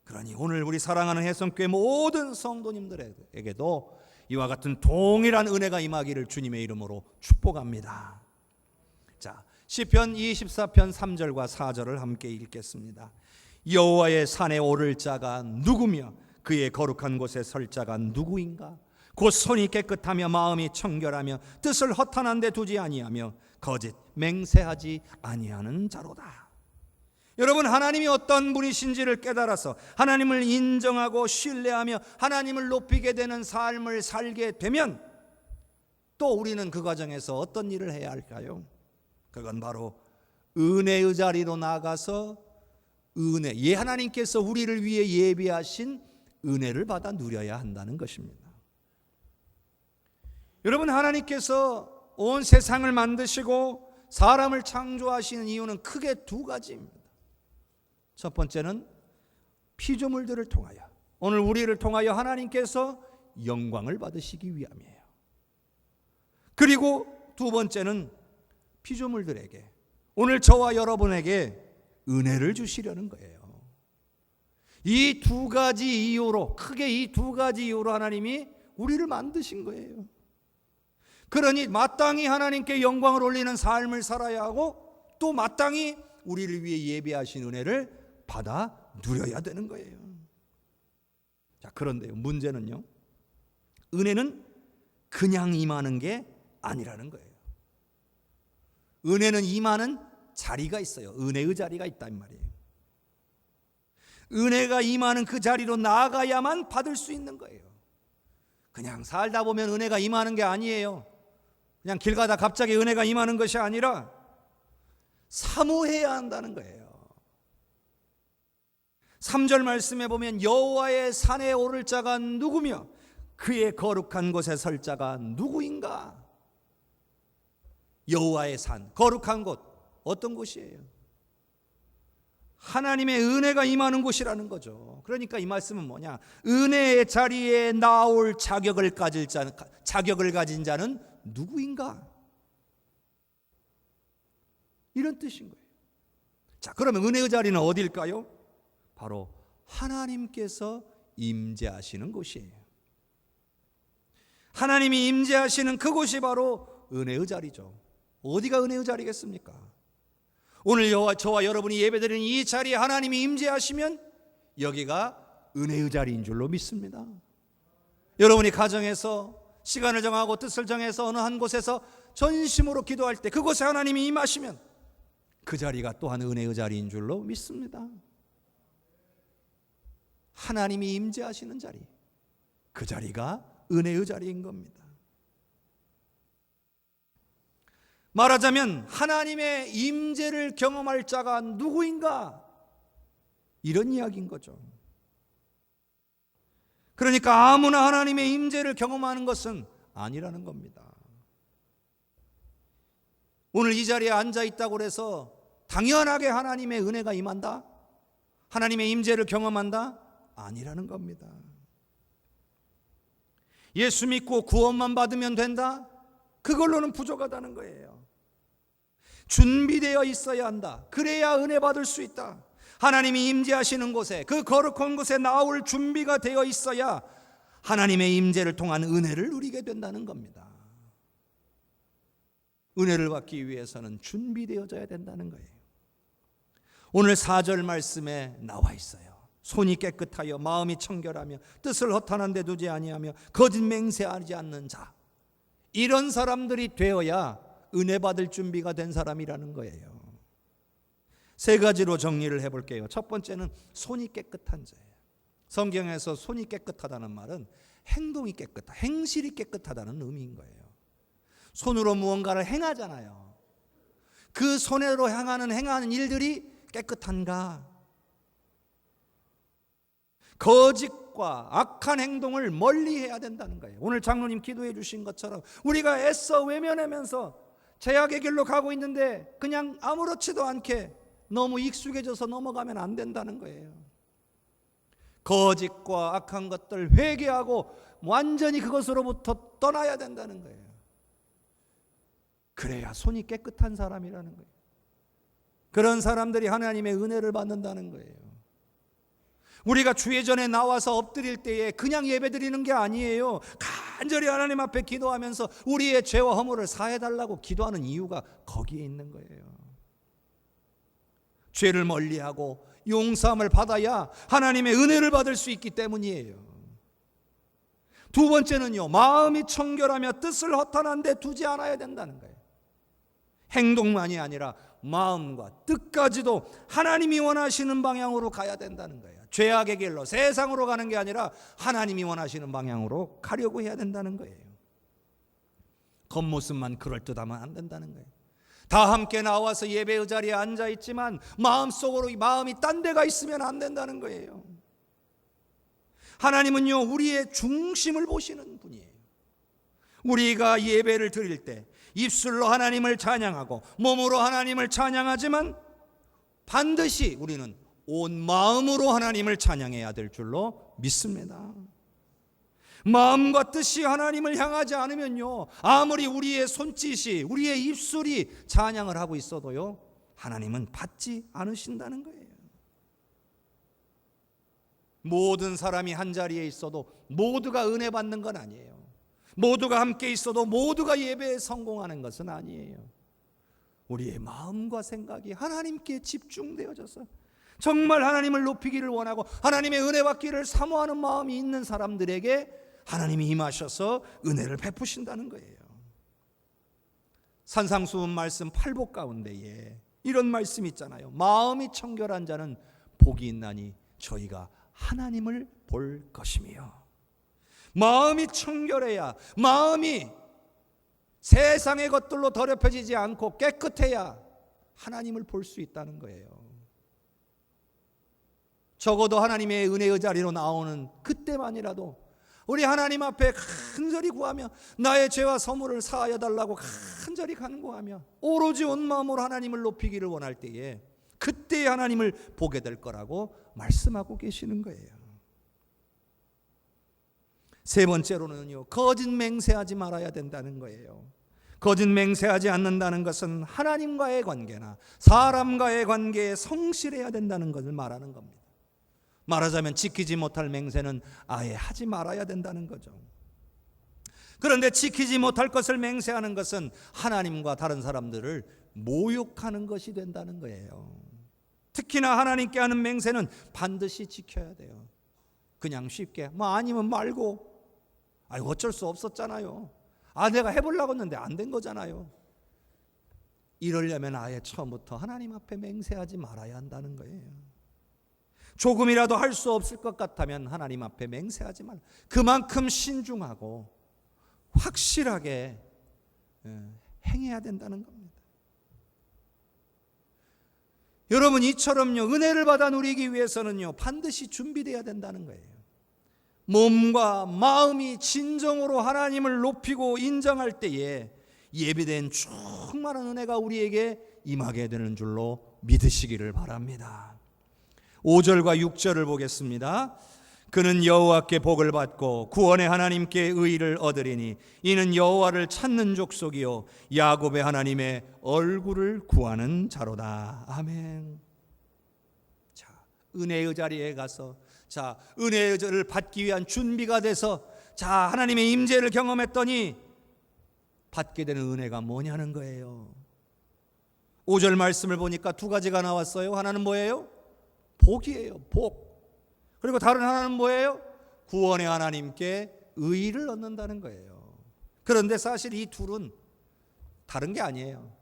그러니 오늘 우리 사랑하는 해성교회 모든 성도님들에게도 이와 같은 동일한 은혜가 임하기를 주님의 이름으로 축복합니다. 자, 시편 24편 3절과 4절을 함께 읽겠습니다. 여호와의 산에 오를 자가 누구며 그의 거룩한 곳에 설 자가 누구인가? 곧 손이 깨끗하며 마음이 청결하며 뜻을 허탄한 데 두지 아니하며 거짓 맹세하지 아니하는 자로다. 여러분, 하나님이 어떤 분이신지를 깨달아서 하나님을 인정하고 신뢰하며 하나님을 높이게 되는 삶을 살게 되면 또 우리는 그 과정에서 어떤 일을 해야 할까요? 그건 바로 은혜의 자리로 나가서 하나님께서 우리를 위해 예비하신 은혜를 받아 누려야 한다는 것입니다. 여러분, 하나님께서 온 세상을 만드시고 사람을 창조하시는 이유는 크게 두 가지입니다. 첫 번째는 피조물들을 통하여, 오늘 우리를 통하여 하나님께서 영광을 받으시기 위함이에요. 그리고 두 번째는 피조물들에게, 오늘 저와 여러분에게 은혜를 주시려는 거예요. 이 두 가지 이유로, 크게 이 두 가지 이유로 하나님이 우리를 만드신 거예요. 그러니 마땅히 하나님께 영광을 올리는 삶을 살아야 하고 또 마땅히 우리를 위해 예비하신 은혜를 받아 누려야 되는 거예요. 자, 그런데요, 문제는요, 은혜는 그냥 임하는 게 아니라는 거예요. 은혜는 임하는 자리가 있어요. 은혜의 자리가 있단 말이에요. 은혜가 임하는 그 자리로 나아가야만 받을 수 있는 거예요. 그냥 살다 보면 은혜가 임하는 게 아니에요. 그냥 길 가다 갑자기 은혜가 임하는 것이 아니라 사모해야 한다는 거예요. 3절 말씀에 보면 여호와의 산에 오를 자가 누구며 그의 거룩한 곳에 설 자가 누구인가? 여호와의 산, 거룩한 곳, 어떤 곳이에요? 하나님의 은혜가 임하는 곳이라는 거죠. 그러니까 이 말씀은 뭐냐? 은혜의 자리에 나올 자격을 가진 자는 누구인가? 이런 뜻인 거예요. 자, 그러면 은혜의 자리는 어딜까요? 바로 하나님께서 임재하시는 곳이에요. 하나님이 임재하시는 그곳이 바로 은혜의 자리죠. 어디가 은혜의 자리겠습니까? 오늘 저와 여러분이 예배드리는 이 자리에 하나님이 임재하시면 여기가 은혜의 자리인 줄로 믿습니다. 여러분이 가정에서 시간을 정하고 뜻을 정해서 어느 한 곳에서 전심으로 기도할 때 그곳에 하나님이 임하시면 그 자리가 또한 은혜의 자리인 줄로 믿습니다. 하나님이 임재하시는 자리, 그 자리가 은혜의 자리인 겁니다. 말하자면 하나님의 임재를 경험할 자가 누구인가? 이런 이야기인 거죠. 그러니까 아무나 하나님의 임재를 경험하는 것은 아니라는 겁니다. 오늘 이 자리에 앉아 있다고 해서 당연하게 하나님의 은혜가 임한다? 하나님의 임재를 경험한다? 아니라는 겁니다. 예수 믿고 구원만 받으면 된다? 그걸로는 부족하다는 거예요. 준비되어 있어야 한다. 그래야 은혜 받을 수 있다. 하나님이 임재하시는 곳에, 그 거룩한 곳에 나올 준비가 되어 있어야 하나님의 임재를 통한 은혜를 누리게 된다는 겁니다. 은혜를 받기 위해서는 준비되어져야 된다는 거예요. 오늘 4절 말씀에 나와 있어요. 손이 깨끗하여 마음이 청결하며 뜻을 허탄한 데 두지 아니하며 거짓 맹세하지 않는 자, 이런 사람들이 되어야 은혜 받을 준비가 된 사람이라는 거예요. 세 가지로 정리를 해볼게요. 첫 번째는 손이 깨끗한 자예요. 성경에서 손이 깨끗하다는 말은 행동이 깨끗하다, 행실이 깨끗하다는 의미인 거예요. 손으로 무언가를 행하잖아요. 그 손으로 행하는 일들이 깨끗한가? 거짓과 악한 행동을 멀리해야 된다는 거예요. 오늘 장로님 기도해 주신 것처럼 우리가 애써 외면하면서 죄악의 길로 가고 있는데 그냥 아무렇지도 않게 너무 익숙해져서 넘어가면 안 된다는 거예요. 거짓과 악한 것들 회개하고 완전히 그것으로부터 떠나야 된다는 거예요. 그래야 손이 깨끗한 사람이라는 거예요. 그런 사람들이 하나님의 은혜를 받는다는 거예요. 우리가 주예전에 나와서 엎드릴 때에 그냥 예배드리는 게 아니에요. 간절히 하나님 앞에 기도하면서 우리의 죄와 허물을 사해달라고 기도하는 이유가 거기에 있는 거예요. 죄를 멀리하고 용서함을 받아야 하나님의 은혜를 받을 수 있기 때문이에요. 두 번째는요, 마음이 청결하며 뜻을 허탄한 데 두지 않아야 된다는 거예요. 행동만이 아니라 마음과 뜻까지도 하나님이 원하시는 방향으로 가야 된다는 거예요. 죄악의 길로 세상으로 가는 게 아니라 하나님이 원하시는 방향으로 가려고 해야 된다는 거예요. 겉모습만 그럴듯하면 안 된다는 거예요. 다 함께 나와서 예배의 자리에 앉아 있지만 마음속으로 마음이 딴 데가 있으면 안 된다는 거예요. 하나님은요, 우리의 중심을 보시는 분이에요. 우리가 예배를 드릴 때 입술로 하나님을 찬양하고 몸으로 하나님을 찬양하지만 반드시 우리는 온 마음으로 하나님을 찬양해야 될 줄로 믿습니다. 마음과 뜻이 하나님을 향하지 않으면요, 아무리 우리의 손짓이, 우리의 입술이 찬양을 하고 있어도요, 하나님은 받지 않으신다는 거예요. 모든 사람이 한 자리에 있어도 모두가 은혜 받는 건 아니에요. 모두가 함께 있어도 모두가 예배에 성공하는 것은 아니에요. 우리의 마음과 생각이 하나님께 집중되어져서 정말 하나님을 높이기를 원하고 하나님의 은혜 받기를 사모하는 마음이 있는 사람들에게 하나님이 임하셔서 은혜를 베푸신다는 거예요. 산상수훈 말씀 8복 가운데에 이런 말씀 있잖아요. 마음이 청결한 자는 복이 있나니 저희가 하나님을 볼 것이며. 마음이 청결해야, 마음이 세상의 것들로 더럽혀지지 않고 깨끗해야 하나님을 볼 수 있다는 거예요. 적어도 하나님의 은혜의 자리로 나오는 그때만이라도 우리 하나님 앞에 간절히 구하며 나의 죄와 허물을 사하여 달라고 간절히 간구하며 오로지 온 마음으로 하나님을 높이기를 원할 때에 그때 하나님을 보게 될 거라고 말씀하고 계시는 거예요. 세 번째로는요, 거짓 맹세하지 말아야 된다는 거예요. 거짓 맹세하지 않는다는 것은 하나님과의 관계나 사람과의 관계에 성실해야 된다는 것을 말하는 겁니다. 말하자면 지키지 못할 맹세는 아예 하지 말아야 된다는 거죠. 그런데 지키지 못할 것을 맹세하는 것은 하나님과 다른 사람들을 모욕하는 것이 된다는 거예요. 특히나 하나님께 하는 맹세는 반드시 지켜야 돼요. 그냥 쉽게 아니면 말고 어쩔 수 없었잖아요. 내가 해보려고 했는데 안 된 거잖아요. 이러려면 아예 처음부터 하나님 앞에 맹세하지 말아야 한다는 거예요. 조금이라도 할 수 없을 것 같다면 하나님 앞에 맹세하지 말라. 그만큼 신중하고 확실하게 행해야 된다는 겁니다. 여러분, 이처럼요, 은혜를 받아 누리기 위해서는요, 반드시 준비되어야 된다는 거예요. 몸과 마음이 진정으로 하나님을 높이고 인정할 때에 예비된 충만한 은혜가 우리에게 임하게 되는 줄로 믿으시기를 바랍니다. 5절과 6절을 보겠습니다. 그는 여호와께 복을 받고 구원의 하나님께 의를 얻으리니 이는 여호와를 찾는 족속이요 야곱의 하나님의 얼굴을 구하는 자로다. 아멘. 자, 은혜의 자리에 가서 은혜의 자를 받기 위한 준비가 돼서 하나님의 임재를 경험했더니 받게 되는 은혜가 뭐냐는 거예요. 5절 말씀을 보니까 두 가지가 나왔어요. 하나는 뭐예요? 복이에요. 복. 그리고 다른 하나는 뭐예요? 구원의 하나님께 의를 얻는다는 거예요. 그런데 사실 이 둘은 다른 게 아니에요.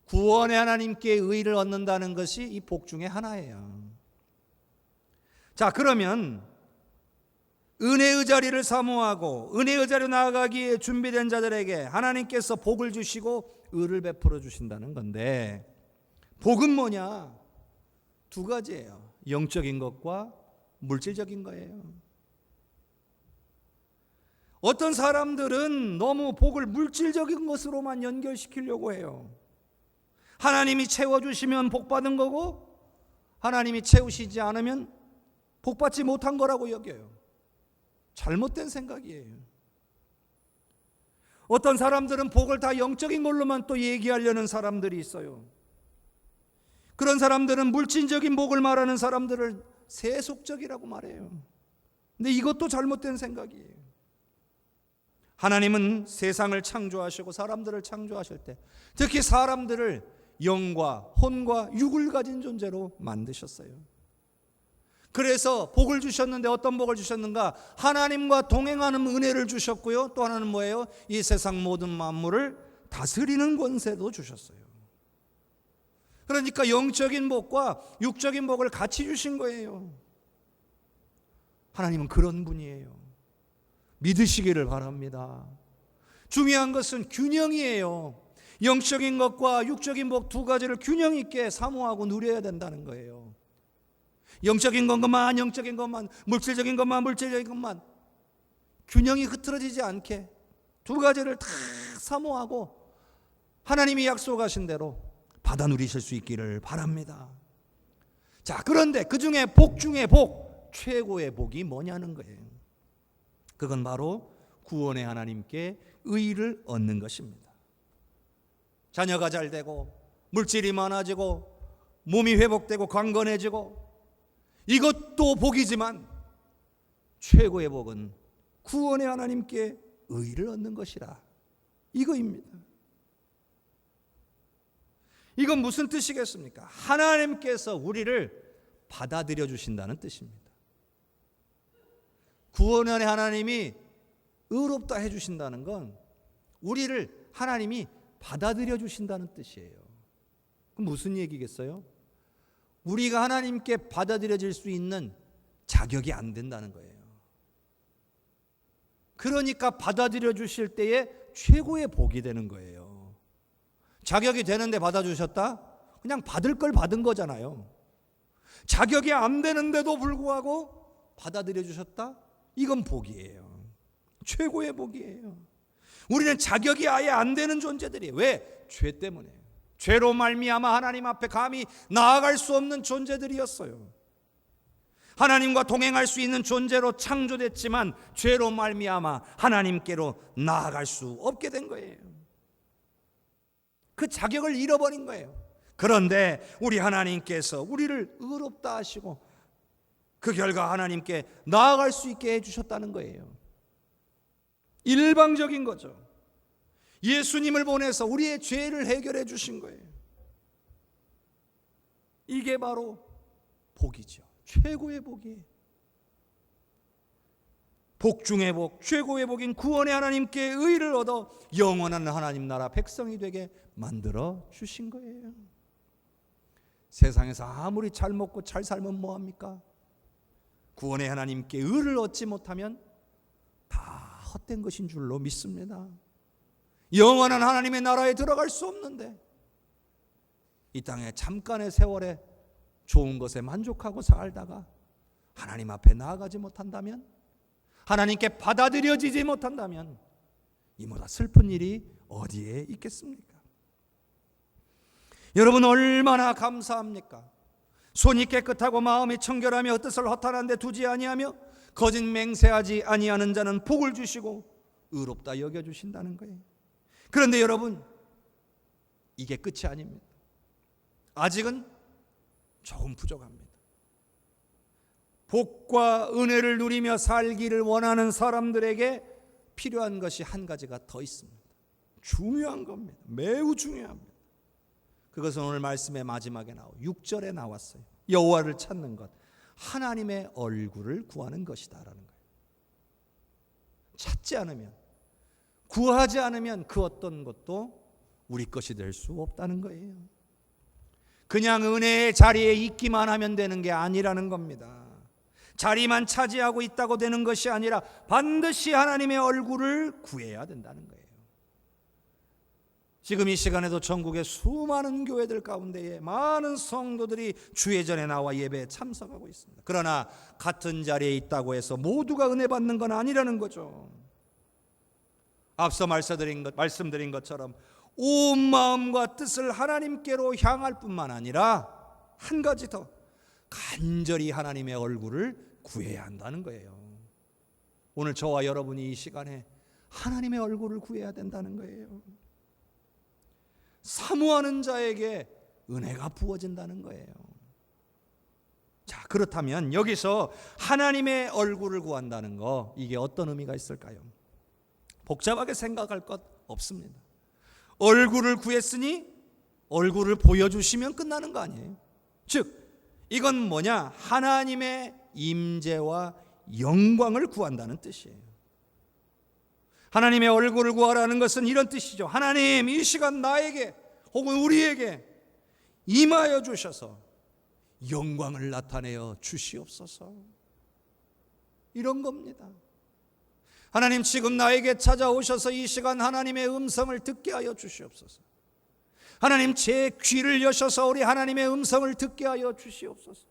구원의 하나님께 의를 얻는다는 것이 이 복 중에 하나예요. 그러면 은혜의 자리를 사모하고 은혜의 자리로 나아가기에 준비된 자들에게 하나님께서 복을 주시고 의를 베풀어 주신다는 건데, 복은 뭐냐? 두 가지예요. 영적인 것과 물질적인 거예요. 어떤 사람들은 너무 복을 물질적인 것으로만 연결시키려고 해요. 하나님이 채워주시면 복 받은 거고 하나님이 채우시지 않으면 복 받지 못한 거라고 여겨요. 잘못된 생각이에요. 어떤 사람들은 복을 다 영적인 걸로만 또 얘기하려는 사람들이 있어요. 그런 사람들은 물질적인 복을 말하는 사람들을 세속적이라고 말해요. 근데 이것도 잘못된 생각이에요. 하나님은 세상을 창조하시고 사람들을 창조하실 때 특히 사람들을 영과 혼과 육을 가진 존재로 만드셨어요. 그래서 복을 주셨는데 어떤 복을 주셨는가? 하나님과 동행하는 은혜를 주셨고요. 또 하나는 뭐예요? 이 세상 모든 만물을 다스리는 권세도 주셨어요. 그러니까 영적인 복과 육적인 복을 같이 주신 거예요. 하나님은 그런 분이에요. 믿으시기를 바랍니다. 중요한 것은 균형이에요. 영적인 것과 육적인 복 두 가지를 균형 있게 사모하고 누려야 된다는 거예요. 영적인 것만 영적인 것만, 물질적인 것만 물질적인 것만, 균형이 흐트러지지 않게 두 가지를 다 사모하고 하나님이 약속하신 대로 받아 누리실 수 있기를 바랍니다. 그런데 그 중에 복 중에 복, 최고의 복이 뭐냐는 거예요. 그건 바로 구원의 하나님께 의를 얻는 것입니다. 자녀가 잘 되고 물질이 많아지고 몸이 회복되고 강건해지고, 이것도 복이지만 최고의 복은 구원의 하나님께 의를 얻는 것이라, 이거입니다. 이건 무슨 뜻이겠습니까? 하나님께서 우리를 받아들여 주신다는 뜻입니다. 구원의 하나님이 의롭다 해주신다는 건 우리를 하나님이 받아들여 주신다는 뜻이에요. 그럼 무슨 얘기겠어요? 우리가 하나님께 받아들여질 수 있는 자격이 안 된다는 거예요. 그러니까 받아들여 주실 때에 최고의 복이 되는 거예요. 자격이 되는데 받아주셨다? 그냥 받을 걸 받은 거잖아요. 자격이 안 되는데도 불구하고 받아들여 주셨다? 이건 복이에요. 최고의 복이에요. 우리는 자격이 아예 안 되는 존재들이에요. 왜? 죄 때문에. 죄로 말미암아 하나님 앞에 감히 나아갈 수 없는 존재들이었어요. 하나님과 동행할 수 있는 존재로 창조됐지만 죄로 말미암아 하나님께로 나아갈 수 없게 된 거예요. 그 자격을 잃어버린 거예요. 그런데 우리 하나님께서 우리를 의롭다 하시고 그 결과 하나님께 나아갈 수 있게 해주셨다는 거예요. 일방적인 거죠. 예수님을 보내서 우리의 죄를 해결해 주신 거예요. 이게 바로 복이죠. 최고의 복이에요. 복 중의 복, 최고의 복인 구원의 하나님께 의를 얻어 영원한 하나님 나라 백성이 되게 만들어 주신 거예요. 세상에서 아무리 잘 먹고 잘 살면 뭐합니까? 구원의 하나님께 의를 얻지 못하면 다 헛된 것인 줄로 믿습니다. 영원한 하나님의 나라에 들어갈 수 없는데 이 땅에 잠깐의 세월에 좋은 것에 만족하고 살다가 하나님 앞에 나아가지 못한다면, 하나님께 받아들여지지 못한다면 이보다 슬픈 일이 어디에 있겠습니까? 여러분 얼마나 감사합니까? 손이 깨끗하고 마음이 청결하며 헛뜻을 허탄한 데 두지 아니하며 거짓 맹세하지 아니하는 자는 복을 주시고 의롭다 여겨주신다는 거예요. 그런데 여러분, 이게 끝이 아닙니다. 아직은 조금 부족합니다. 복과 은혜를 누리며 살기를 원하는 사람들에게 필요한 것이 한 가지가 더 있습니다. 중요한 겁니다. 매우 중요합니다. 그것은 오늘 말씀의 마지막에 6절에 나왔어요. 여호와를 찾는 것, 하나님의 얼굴을 구하는 것이다라는 거예요. 찾지 않으면, 구하지 않으면 그 어떤 것도 우리 것이 될 수 없다는 거예요. 그냥 은혜의 자리에 있기만 하면 되는 게 아니라는 겁니다. 자리만 차지하고 있다고 되는 것이 아니라 반드시 하나님의 얼굴을 구해야 된다는 거예요. 지금 이 시간에도 전국의 수많은 교회들 가운데에 많은 성도들이 주예전에 나와 예배에 참석하고 있습니다. 그러나 같은 자리에 있다고 해서 모두가 은혜 받는 건 아니라는 거죠. 앞서 말씀드린 것처럼 온 마음과 뜻을 하나님께로 향할 뿐만 아니라 한 가지 더, 간절히 하나님의 얼굴을 구해야 한다는 거예요. 오늘 저와 여러분이 이 시간에 하나님의 얼굴을 구해야 된다는 거예요. 사모하는 자에게 은혜가 부어진다는 거예요. 자, 그렇다면 여기서 하나님의 얼굴을 구한다는 거, 이게 어떤 의미가 있을까요? 복잡하게 생각할 것 없습니다. 얼굴을 구했으니 얼굴을 보여주시면 끝나는 거 아니에요. 즉, 이건 뭐냐? 하나님의 임재와 영광을 구한다는 뜻이에요. 하나님의 얼굴을 구하라는 것은 이런 뜻이죠. 하나님, 이 시간 나에게 혹은 우리에게 임하여 주셔서 영광을 나타내어 주시옵소서. 이런 겁니다. 하나님, 지금 나에게 찾아오셔서 이 시간 하나님의 음성을 듣게 하여 주시옵소서. 하나님, 제 귀를 여셔서 우리 하나님의 음성을 듣게 하여 주시옵소서.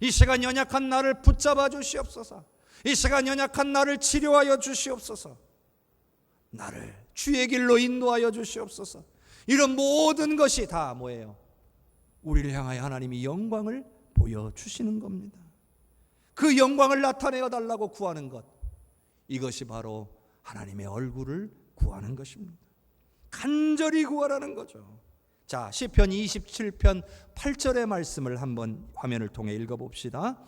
이 시간 연약한 나를 붙잡아 주시옵소서. 이 시간 연약한 나를 치료하여 주시옵소서. 나를 주의 길로 인도하여 주시옵소서. 이런 모든 것이 다 뭐예요? 우리를 향하여 하나님이 영광을 보여주시는 겁니다. 그 영광을 나타내어 달라고 구하는 것, 이것이 바로 하나님의 얼굴을 구하는 것입니다. 간절히 구하라는 거죠. 자, 시편 27편 8절의 말씀을 한번 화면을 통해 읽어봅시다.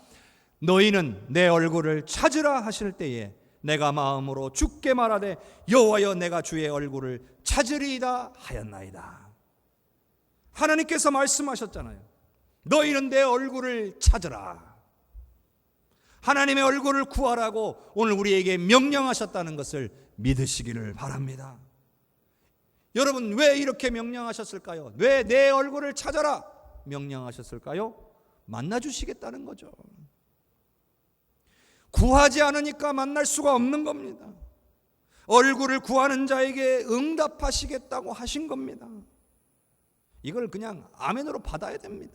너희는 내 얼굴을 찾으라 하실 때에 내가 마음으로 주께 말하되 여호와여, 내가 주의 얼굴을 찾으리이다 하였나이다. 하나님께서 말씀하셨잖아요. 너희는 내 얼굴을 찾으라. 하나님의 얼굴을 구하라고 오늘 우리에게 명령하셨다는 것을 믿으시기를 바랍니다. 여러분, 왜 이렇게 명령하셨을까요? 왜 내 얼굴을 찾아라 명령하셨을까요? 만나주시겠다는 거죠. 구하지 않으니까 만날 수가 없는 겁니다. 얼굴을 구하는 자에게 응답하시겠다고 하신 겁니다. 이걸 그냥 아멘으로 받아야 됩니다.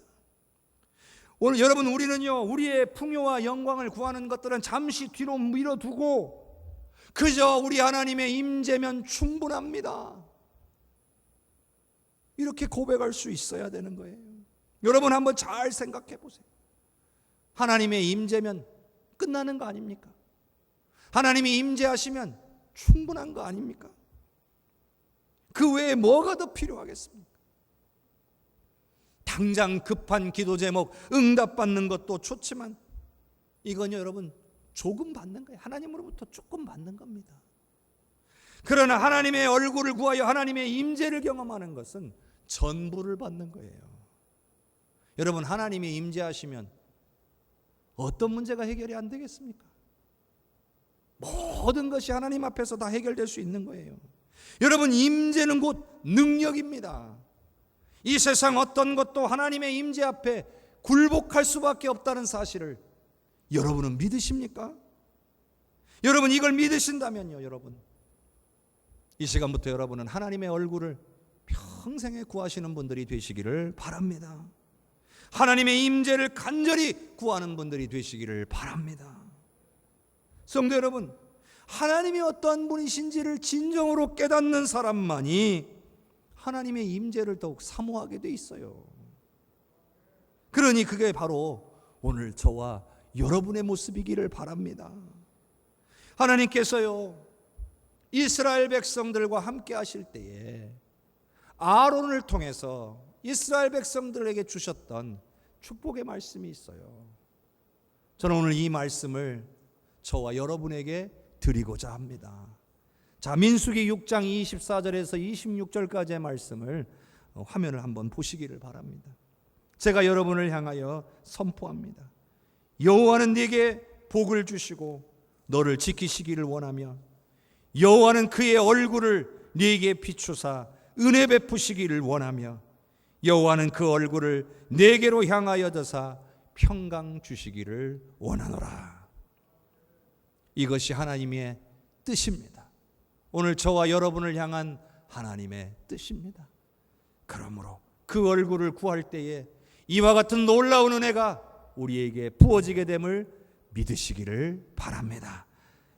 오늘 여러분, 우리는요, 우리의 풍요와 영광을 구하는 것들은 잠시 뒤로 밀어두고 그저 우리 하나님의 임재면 충분합니다. 이렇게 고백할 수 있어야 되는 거예요. 여러분 한번 잘 생각해 보세요. 하나님의 임재면 끝나는 거 아닙니까? 하나님이 임재하시면 충분한 거 아닙니까? 그 외에 뭐가 더 필요하겠습니까? 당장 급한 기도 제목 응답받는 것도 좋지만 이건 여러분 조금 받는 거예요. 하나님으로부터 조금 받는 겁니다. 그러나 하나님의 얼굴을 구하여 하나님의 임재를 경험하는 것은 전부를 받는 거예요. 여러분, 하나님이 임재하시면 어떤 문제가 해결이 안 되겠습니까? 모든 것이 하나님 앞에서 다 해결될 수 있는 거예요. 여러분, 임재는 곧 능력입니다. 이 세상 어떤 것도 하나님의 임재 앞에 굴복할 수밖에 없다는 사실을 여러분은 믿으십니까? 여러분, 이걸 믿으신다면요, 여러분, 이 시간부터 여러분은 하나님의 얼굴을 평생에 구하시는 분들이 되시기를 바랍니다. 하나님의 임재를 간절히 구하는 분들이 되시기를 바랍니다. 성도 여러분, 하나님이 어떠한 분이신지를 진정으로 깨닫는 사람만이 하나님의 임재를 더욱 사모하게 돼 있어요. 그러니 그게 바로 오늘 저와 여러분의 모습이기를 바랍니다. 하나님께서요, 이스라엘 백성들과 함께 하실 때에 아론을 통해서 이스라엘 백성들에게 주셨던 축복의 말씀이 있어요. 저는 오늘 이 말씀을 저와 여러분에게 드리고자 합니다. 자, 민수기 6장 24절에서 26절까지의 말씀을 화면을 한번 보시기를 바랍니다. 제가 여러분을 향하여 선포합니다. 여호와는 네게 복을 주시고 너를 지키시기를 원하며 여호와는 그의 얼굴을 네게 비추사 은혜 베푸시기를 원하며 여호와는 그 얼굴을 네게로 향하여 드사 평강 주시기를 원하노라. 이것이 하나님의 뜻입니다. 오늘 저와 여러분을 향한 하나님의 뜻입니다. 그러므로 그 얼굴을 구할 때에 이와 같은 놀라운 은혜가 우리에게 부어지게 됨을 믿으시기를 바랍니다.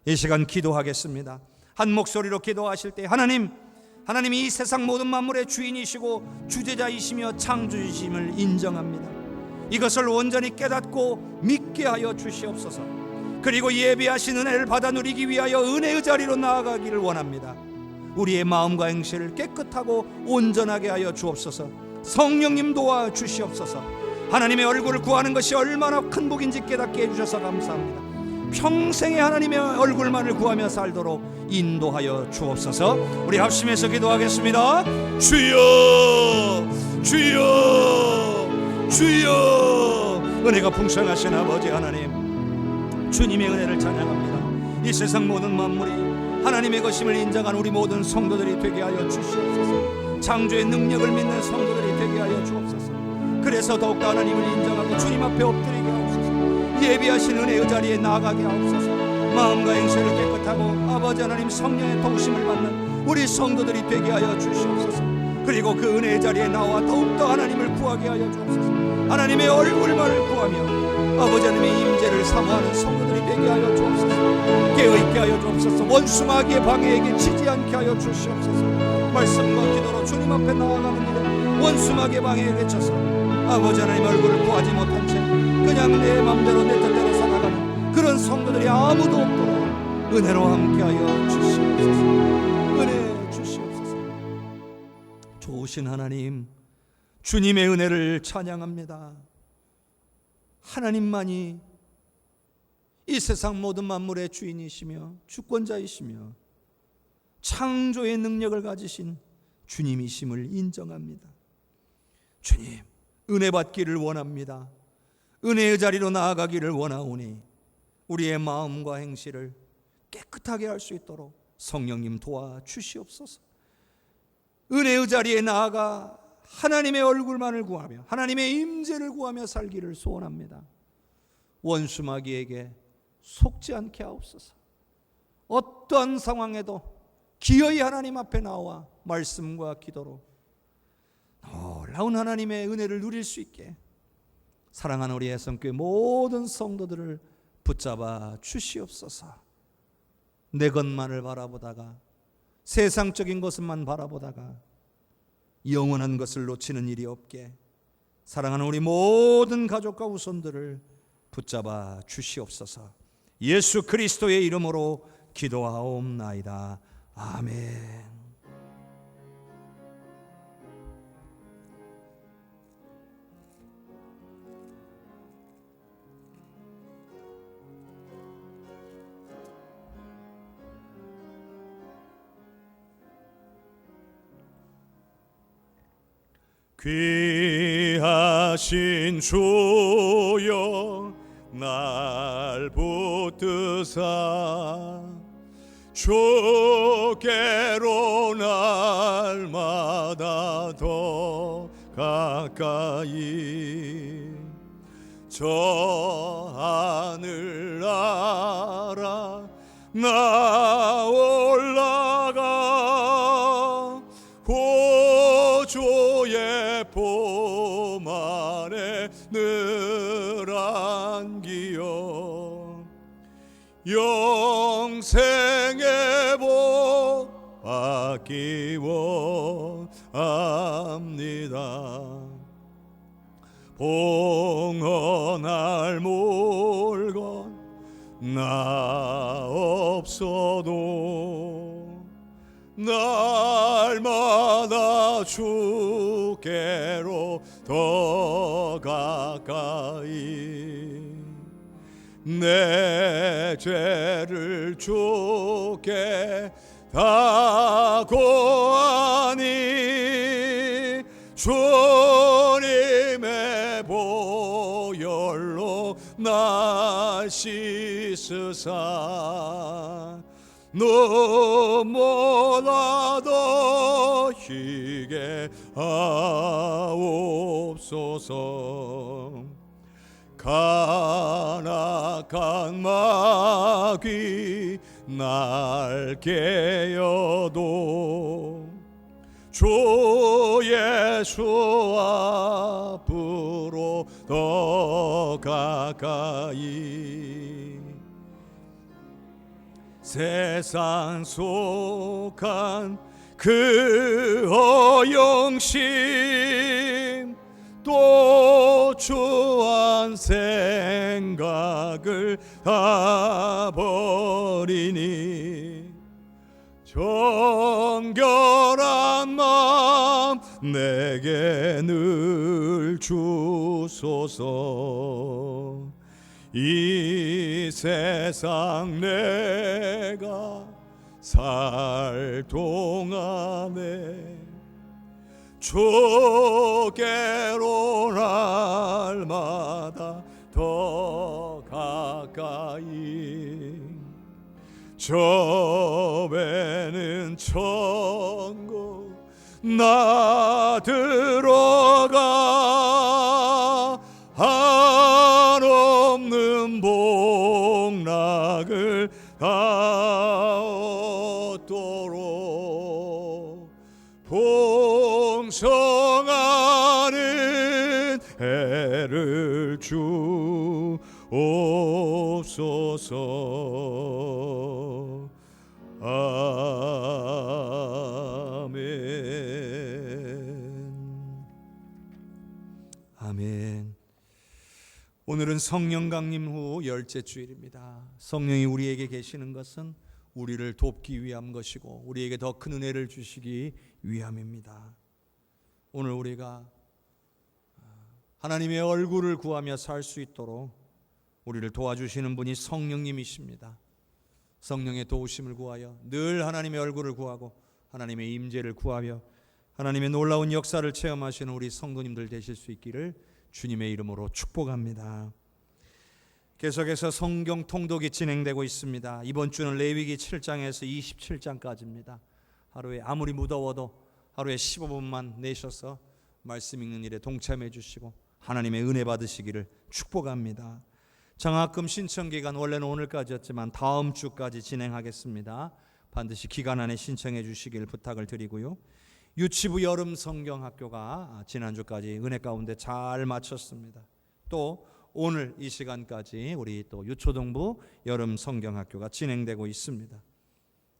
이 시간 기도하겠습니다. 한 목소리로 기도하실 때 하나님이 이 세상 모든 만물의 주인이시고 주재자이시며 창조주심을 인정합니다. 이것을 온전히 깨닫고 믿게 하여 주시옵소서. 그리고 예비하신 은혜를 받아 누리기 위하여 은혜의 자리로 나아가기를 원합니다. 우리의 마음과 행실을 깨끗하고 온전하게 하여 주옵소서. 성령님 도와 주시옵소서. 하나님의 얼굴을 구하는 것이 얼마나 큰 복인지 깨닫게 해주셔서 감사합니다. 평생에 하나님의 얼굴만을 구하며 살도록 인도하여 주옵소서. 우리 합심해서 기도하겠습니다. 주여, 주여, 주여. 은혜가 풍성하신 아버지 하나님, 주님의 은혜를 찬양합니다. 이 세상 모든 만물이 하나님의 것임을 인정한 우리 모든 성도들이 되게 하여 주시옵소서. 창조의 능력을 믿는 성도들이 되게 하여 주옵소서. 그래서 더욱더 하나님을 인정하고 주님 앞에 엎드리게 하옵소서. 예비하신 은혜의 자리에 나아가게 하옵소서. 마음과 행실을 깨끗하고 아버지 하나님 성령의 도우심을 받는 우리 성도들이 되게 하여 주시옵소서. 그리고 그 은혜의 자리에 나와 더욱더 하나님을 구하게 하여 주옵소서. 하나님의 얼굴만을 구하며 아버지 하나님의 임재를 사모하는 성도들이 되게 하여 주옵소서. 깨어있게 하여 주옵소서. 원수 마귀의 방해에게 지지 않게 하여 주시옵소서. 말씀과 기도로 주님 앞에 나아가는 일에 원수 마귀의 방해에 갇혀서 아버지 하나님 얼굴을 구하지 못한 채 그냥 내 맘대로 내 뜻대로 살아가는 그런 성도들이 아무도 없도록 은혜로 함께하여 주시옵소서. 은혜 주시옵소서. 좋으신 하나님, 주님의 은혜를 찬양합니다. 하나님만이 이 세상 모든 만물의 주인이시며 주권자이시며 창조의 능력을 가지신 주님이심을 인정합니다. 주님, 은혜 받기를 원합니다. 은혜의 자리로 나아가기를 원하오니 우리의 마음과 행실을 깨끗하게 할 수 있도록 성령님 도와주시옵소서. 은혜의 자리에 나아가 하나님의 얼굴만을 구하며 하나님의 임재를 구하며 살기를 소원합니다. 원수 마귀에게 속지 않게 하옵소서. 어떠한 상황에도 기어이 하나님 앞에 나와 말씀과 기도로 놀라운 하나님의 은혜를 누릴 수 있게 사랑하는 우리 애성교회 모든 성도들을 붙잡아 주시옵소서. 내 것만을 바라보다가 세상적인 것만 바라보다가 영원한 것을 놓치는 일이 없게 사랑하는 우리 모든 가족과 후손들을 붙잡아 주시옵소서. 예수 그리스도의 이름으로 기도하옵나이다. 아멘. 귀하신 주여 날 붙드사 주께로 날마다 더 가까이 저 하늘 나라 나 올라가 주의 품 아래 늘 안기어 영생의 복 받기 원합니다. 봉헌할 물건 나 없어도 날마다 주께로 더 가까이 내 죄를 주께 다 고하니 주님의 보혈로 날 씻으사 눈보다도 희게 하옵소서. 간악한 마귀 날 깨어도 주 예수 앞으로 더 가까이 세상 속한 그 허영심 또 주한 생각을 다 버리니 정결한 마음 내게 늘 주소서. 이 세상 내가 살 동안에 주께로 날마다 더 가까이 저 배는 천국 나 들어가 한없는 복락을 다 얻도록 풍성하는 해를 주옵소서. 아멘. 아멘. 오늘은 성령 강림 후 10째 주일입니다. 성령이 우리에게 계시는 것은 우리를 돕기 위한 것이고 우리에게 더 큰 은혜를 주시기 위함입니다. 오늘 우리가 하나님의 얼굴을 구하며 살 수 있도록 우리를 도와주시는 분이 성령님이십니다. 성령의 도우심을 구하여 늘 하나님의 얼굴을 구하고 하나님의 임재를 구하며 하나님의 놀라운 역사를 체험하시는 우리 성도님들 되실 수 있기를 주님의 이름으로 축복합니다. 계속해서 성경 통독이 진행되고 있습니다. 이번 주는 레위기 7장에서 27장까지입니다. 하루에 아무리 무더워도 하루에 15분만 내셔서 말씀 읽는 일에 동참해 주시고 하나님의 은혜 받으시기를 축복합니다. 장학금 신청 기간 원래는 오늘까지였지만 다음 주까지 진행하겠습니다. 반드시 기간 안에 신청해 주시길 부탁을 드리고요. 유치부 여름 성경학교가 지난주까지 은혜 가운데 잘 마쳤습니다. 또 오늘 이 시간까지 우리 또 유초동부 여름 성경학교가 진행되고 있습니다.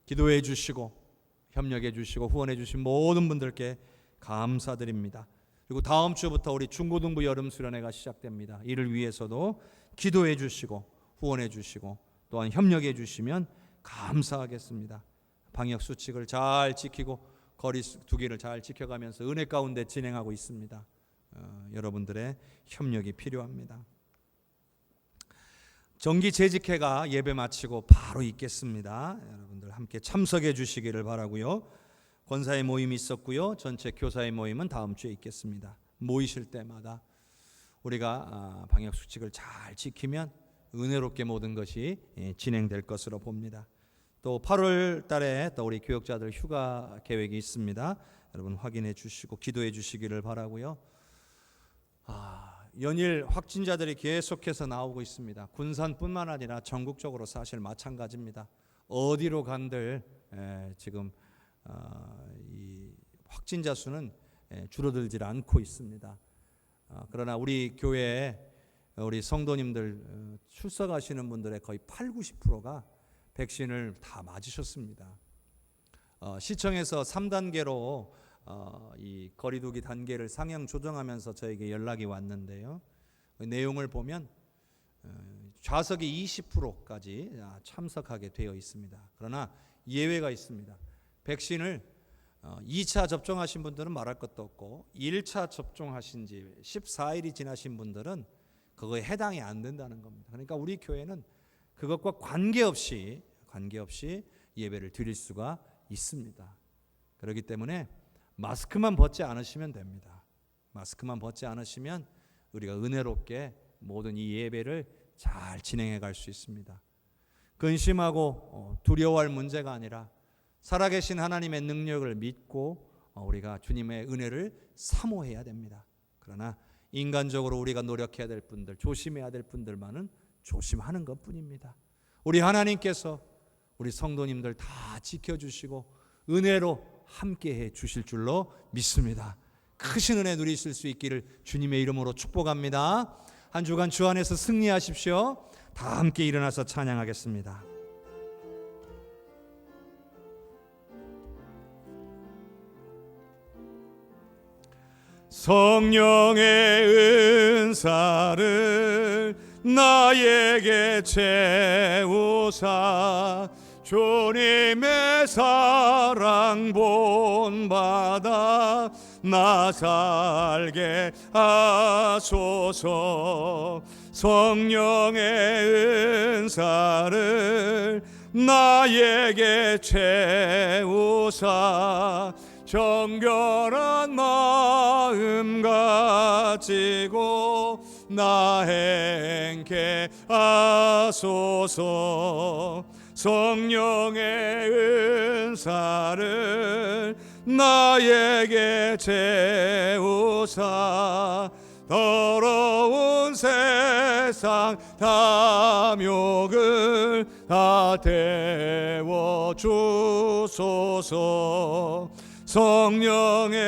기도해 주시고 협력해 주시고 후원해 주신 모든 분들께 감사드립니다. 그리고 다음 주부터 우리 중고등부 여름 수련회가 시작됩니다. 이를 위해서도 기도해 주시고 후원해 주시고 또한 협력해 주시면 감사하겠습니다. 방역 수칙을 잘 지키고 거리 두기를 잘 지켜가면서 은혜 가운데 진행하고 있습니다. 여러분들의 협력이 필요합니다. 정기 재직회가 예배 마치고 바로 있겠습니다. 여러분들 함께 참석해 주시기를 바라고요. 권사의 모임이 있었고요. 전체 교사의 모임은 다음 주에 있겠습니다. 모이실 때마다 우리가 방역 수칙을 잘 지키면 은혜롭게 모든 것이 진행될 것으로 봅니다. 또 8월 달에 또 우리 교역자들 휴가 계획이 있습니다. 여러분 확인해 주시고 기도해 주시기를 바라고요. 연일 확진자들이 계속해서 나오고 있습니다. 군산뿐만 아니라 전국적으로 사실 마찬가지입니다. 어디로 간들 지금 이 확진자 수는 줄어들지 않고 있습니다. 그러나 우리 교회에 우리 성도님들 출석하시는 분들의 거의 80~90%가 백신을 다 맞으셨습니다. 시청에서 3단계로 이 거리두기 단계를 상향 조정하면서 저에게 연락이 왔는데요. 그 내용을 보면 좌석이 20%까지 참석하게 되어 있습니다. 그러나 예외가 있습니다. 백신을 2차 접종하신 분들은 말할 것도 없고 1차 접종하신 지 14일이 지나신 분들은 그거에 해당이 안 된다는 겁니다. 그러니까 우리 교회는 그것과 관계없이 예배를 드릴 수가 있습니다. 그렇기 때문에 마스크만 벗지 않으시면 됩니다. 마스크만 벗지 않으시면 우리가 은혜롭게 모든 이 예배를 잘 진행해 갈 수 있습니다. 근심하고 두려워할 문제가 아니라 살아계신 하나님의 능력을 믿고 우리가 주님의 은혜를 사모해야 됩니다. 그러나 인간적으로 우리가 노력해야 될 분들, 조심해야 될 분들만은 조심하는 것뿐입니다. 우리 하나님께서 우리 성도님들 다 지켜주시고 은혜로 함께해 주실 줄로 믿습니다. 크신 은혜 누리실 수 있기를 주님의 이름으로 축복합니다. 한 주간 주 안에서 승리하십시오. 다 함께 일어나서 찬양하겠습니다. 성령의 은사를 나에게 채우사 주님의 사랑 본받아 나 살게 하소서. 성령의 은사를 나에게 채우사 정결한 마음 가지고 나 행케 하소서. 성령의 은사를 나에게 채우사 더러운 세상 탐욕을 다 태워 주소서. 성령의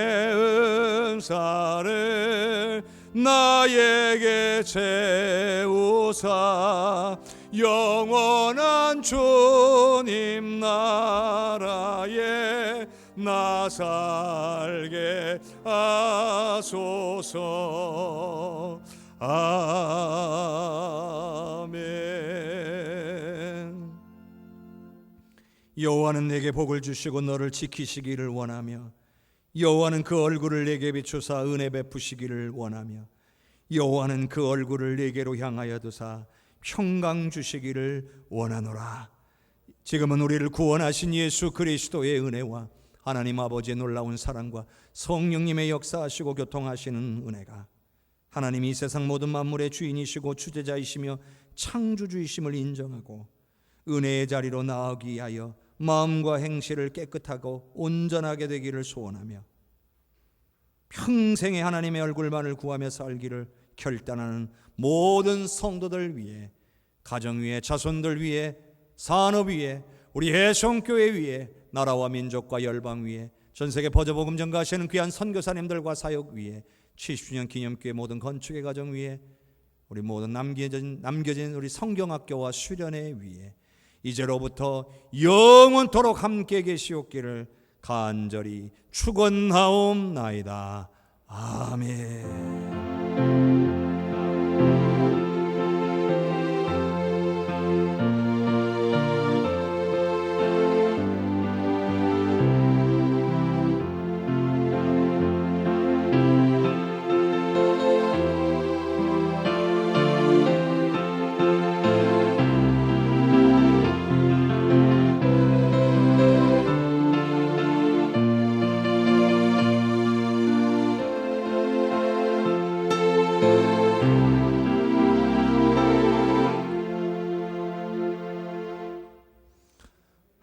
은사를 나에게 채우사 영원한 주님 나라에 나 살게 하소서. 아멘. 여호와는 내게 복을 주시고 너를 지키시기를 원하며 여호와는 그 얼굴을 내게 비추사 은혜 베푸시기를 원하며 여호와는 그 얼굴을 내게로 향하여 두사 평강 주시기를 원하노라. 지금은 우리를 구원하신 예수 그리스도의 은혜와 하나님 아버지의 놀라운 사랑과 성령님의 역사하시고 교통하시는 은혜가 하나님이 이 세상 모든 만물의 주인이시고 주재자이시며 창조주이심을 인정하고 은혜의 자리로 나아가기 위하여 마음과 행실을 깨끗하고 온전하게 되기를 소원하며 평생에 하나님의 얼굴만을 구하며 살기를 결단하는 모든 성도들 위해, 가정 위에, 자손들 위에, 산업 위에, 우리 해성교회 위에, 나라와 민족과 열방 위에, 전세계 버저복음 전가하시는 귀한 선교사님들과 사역 위에, 70주년 기념교회 모든 건축의 가정 위에 우리 모든 남겨진 우리 성경학교와 수련회 위에 이제로부터 영원토록 함께 계시옵기를 간절히 축원하옵나이다. 아멘.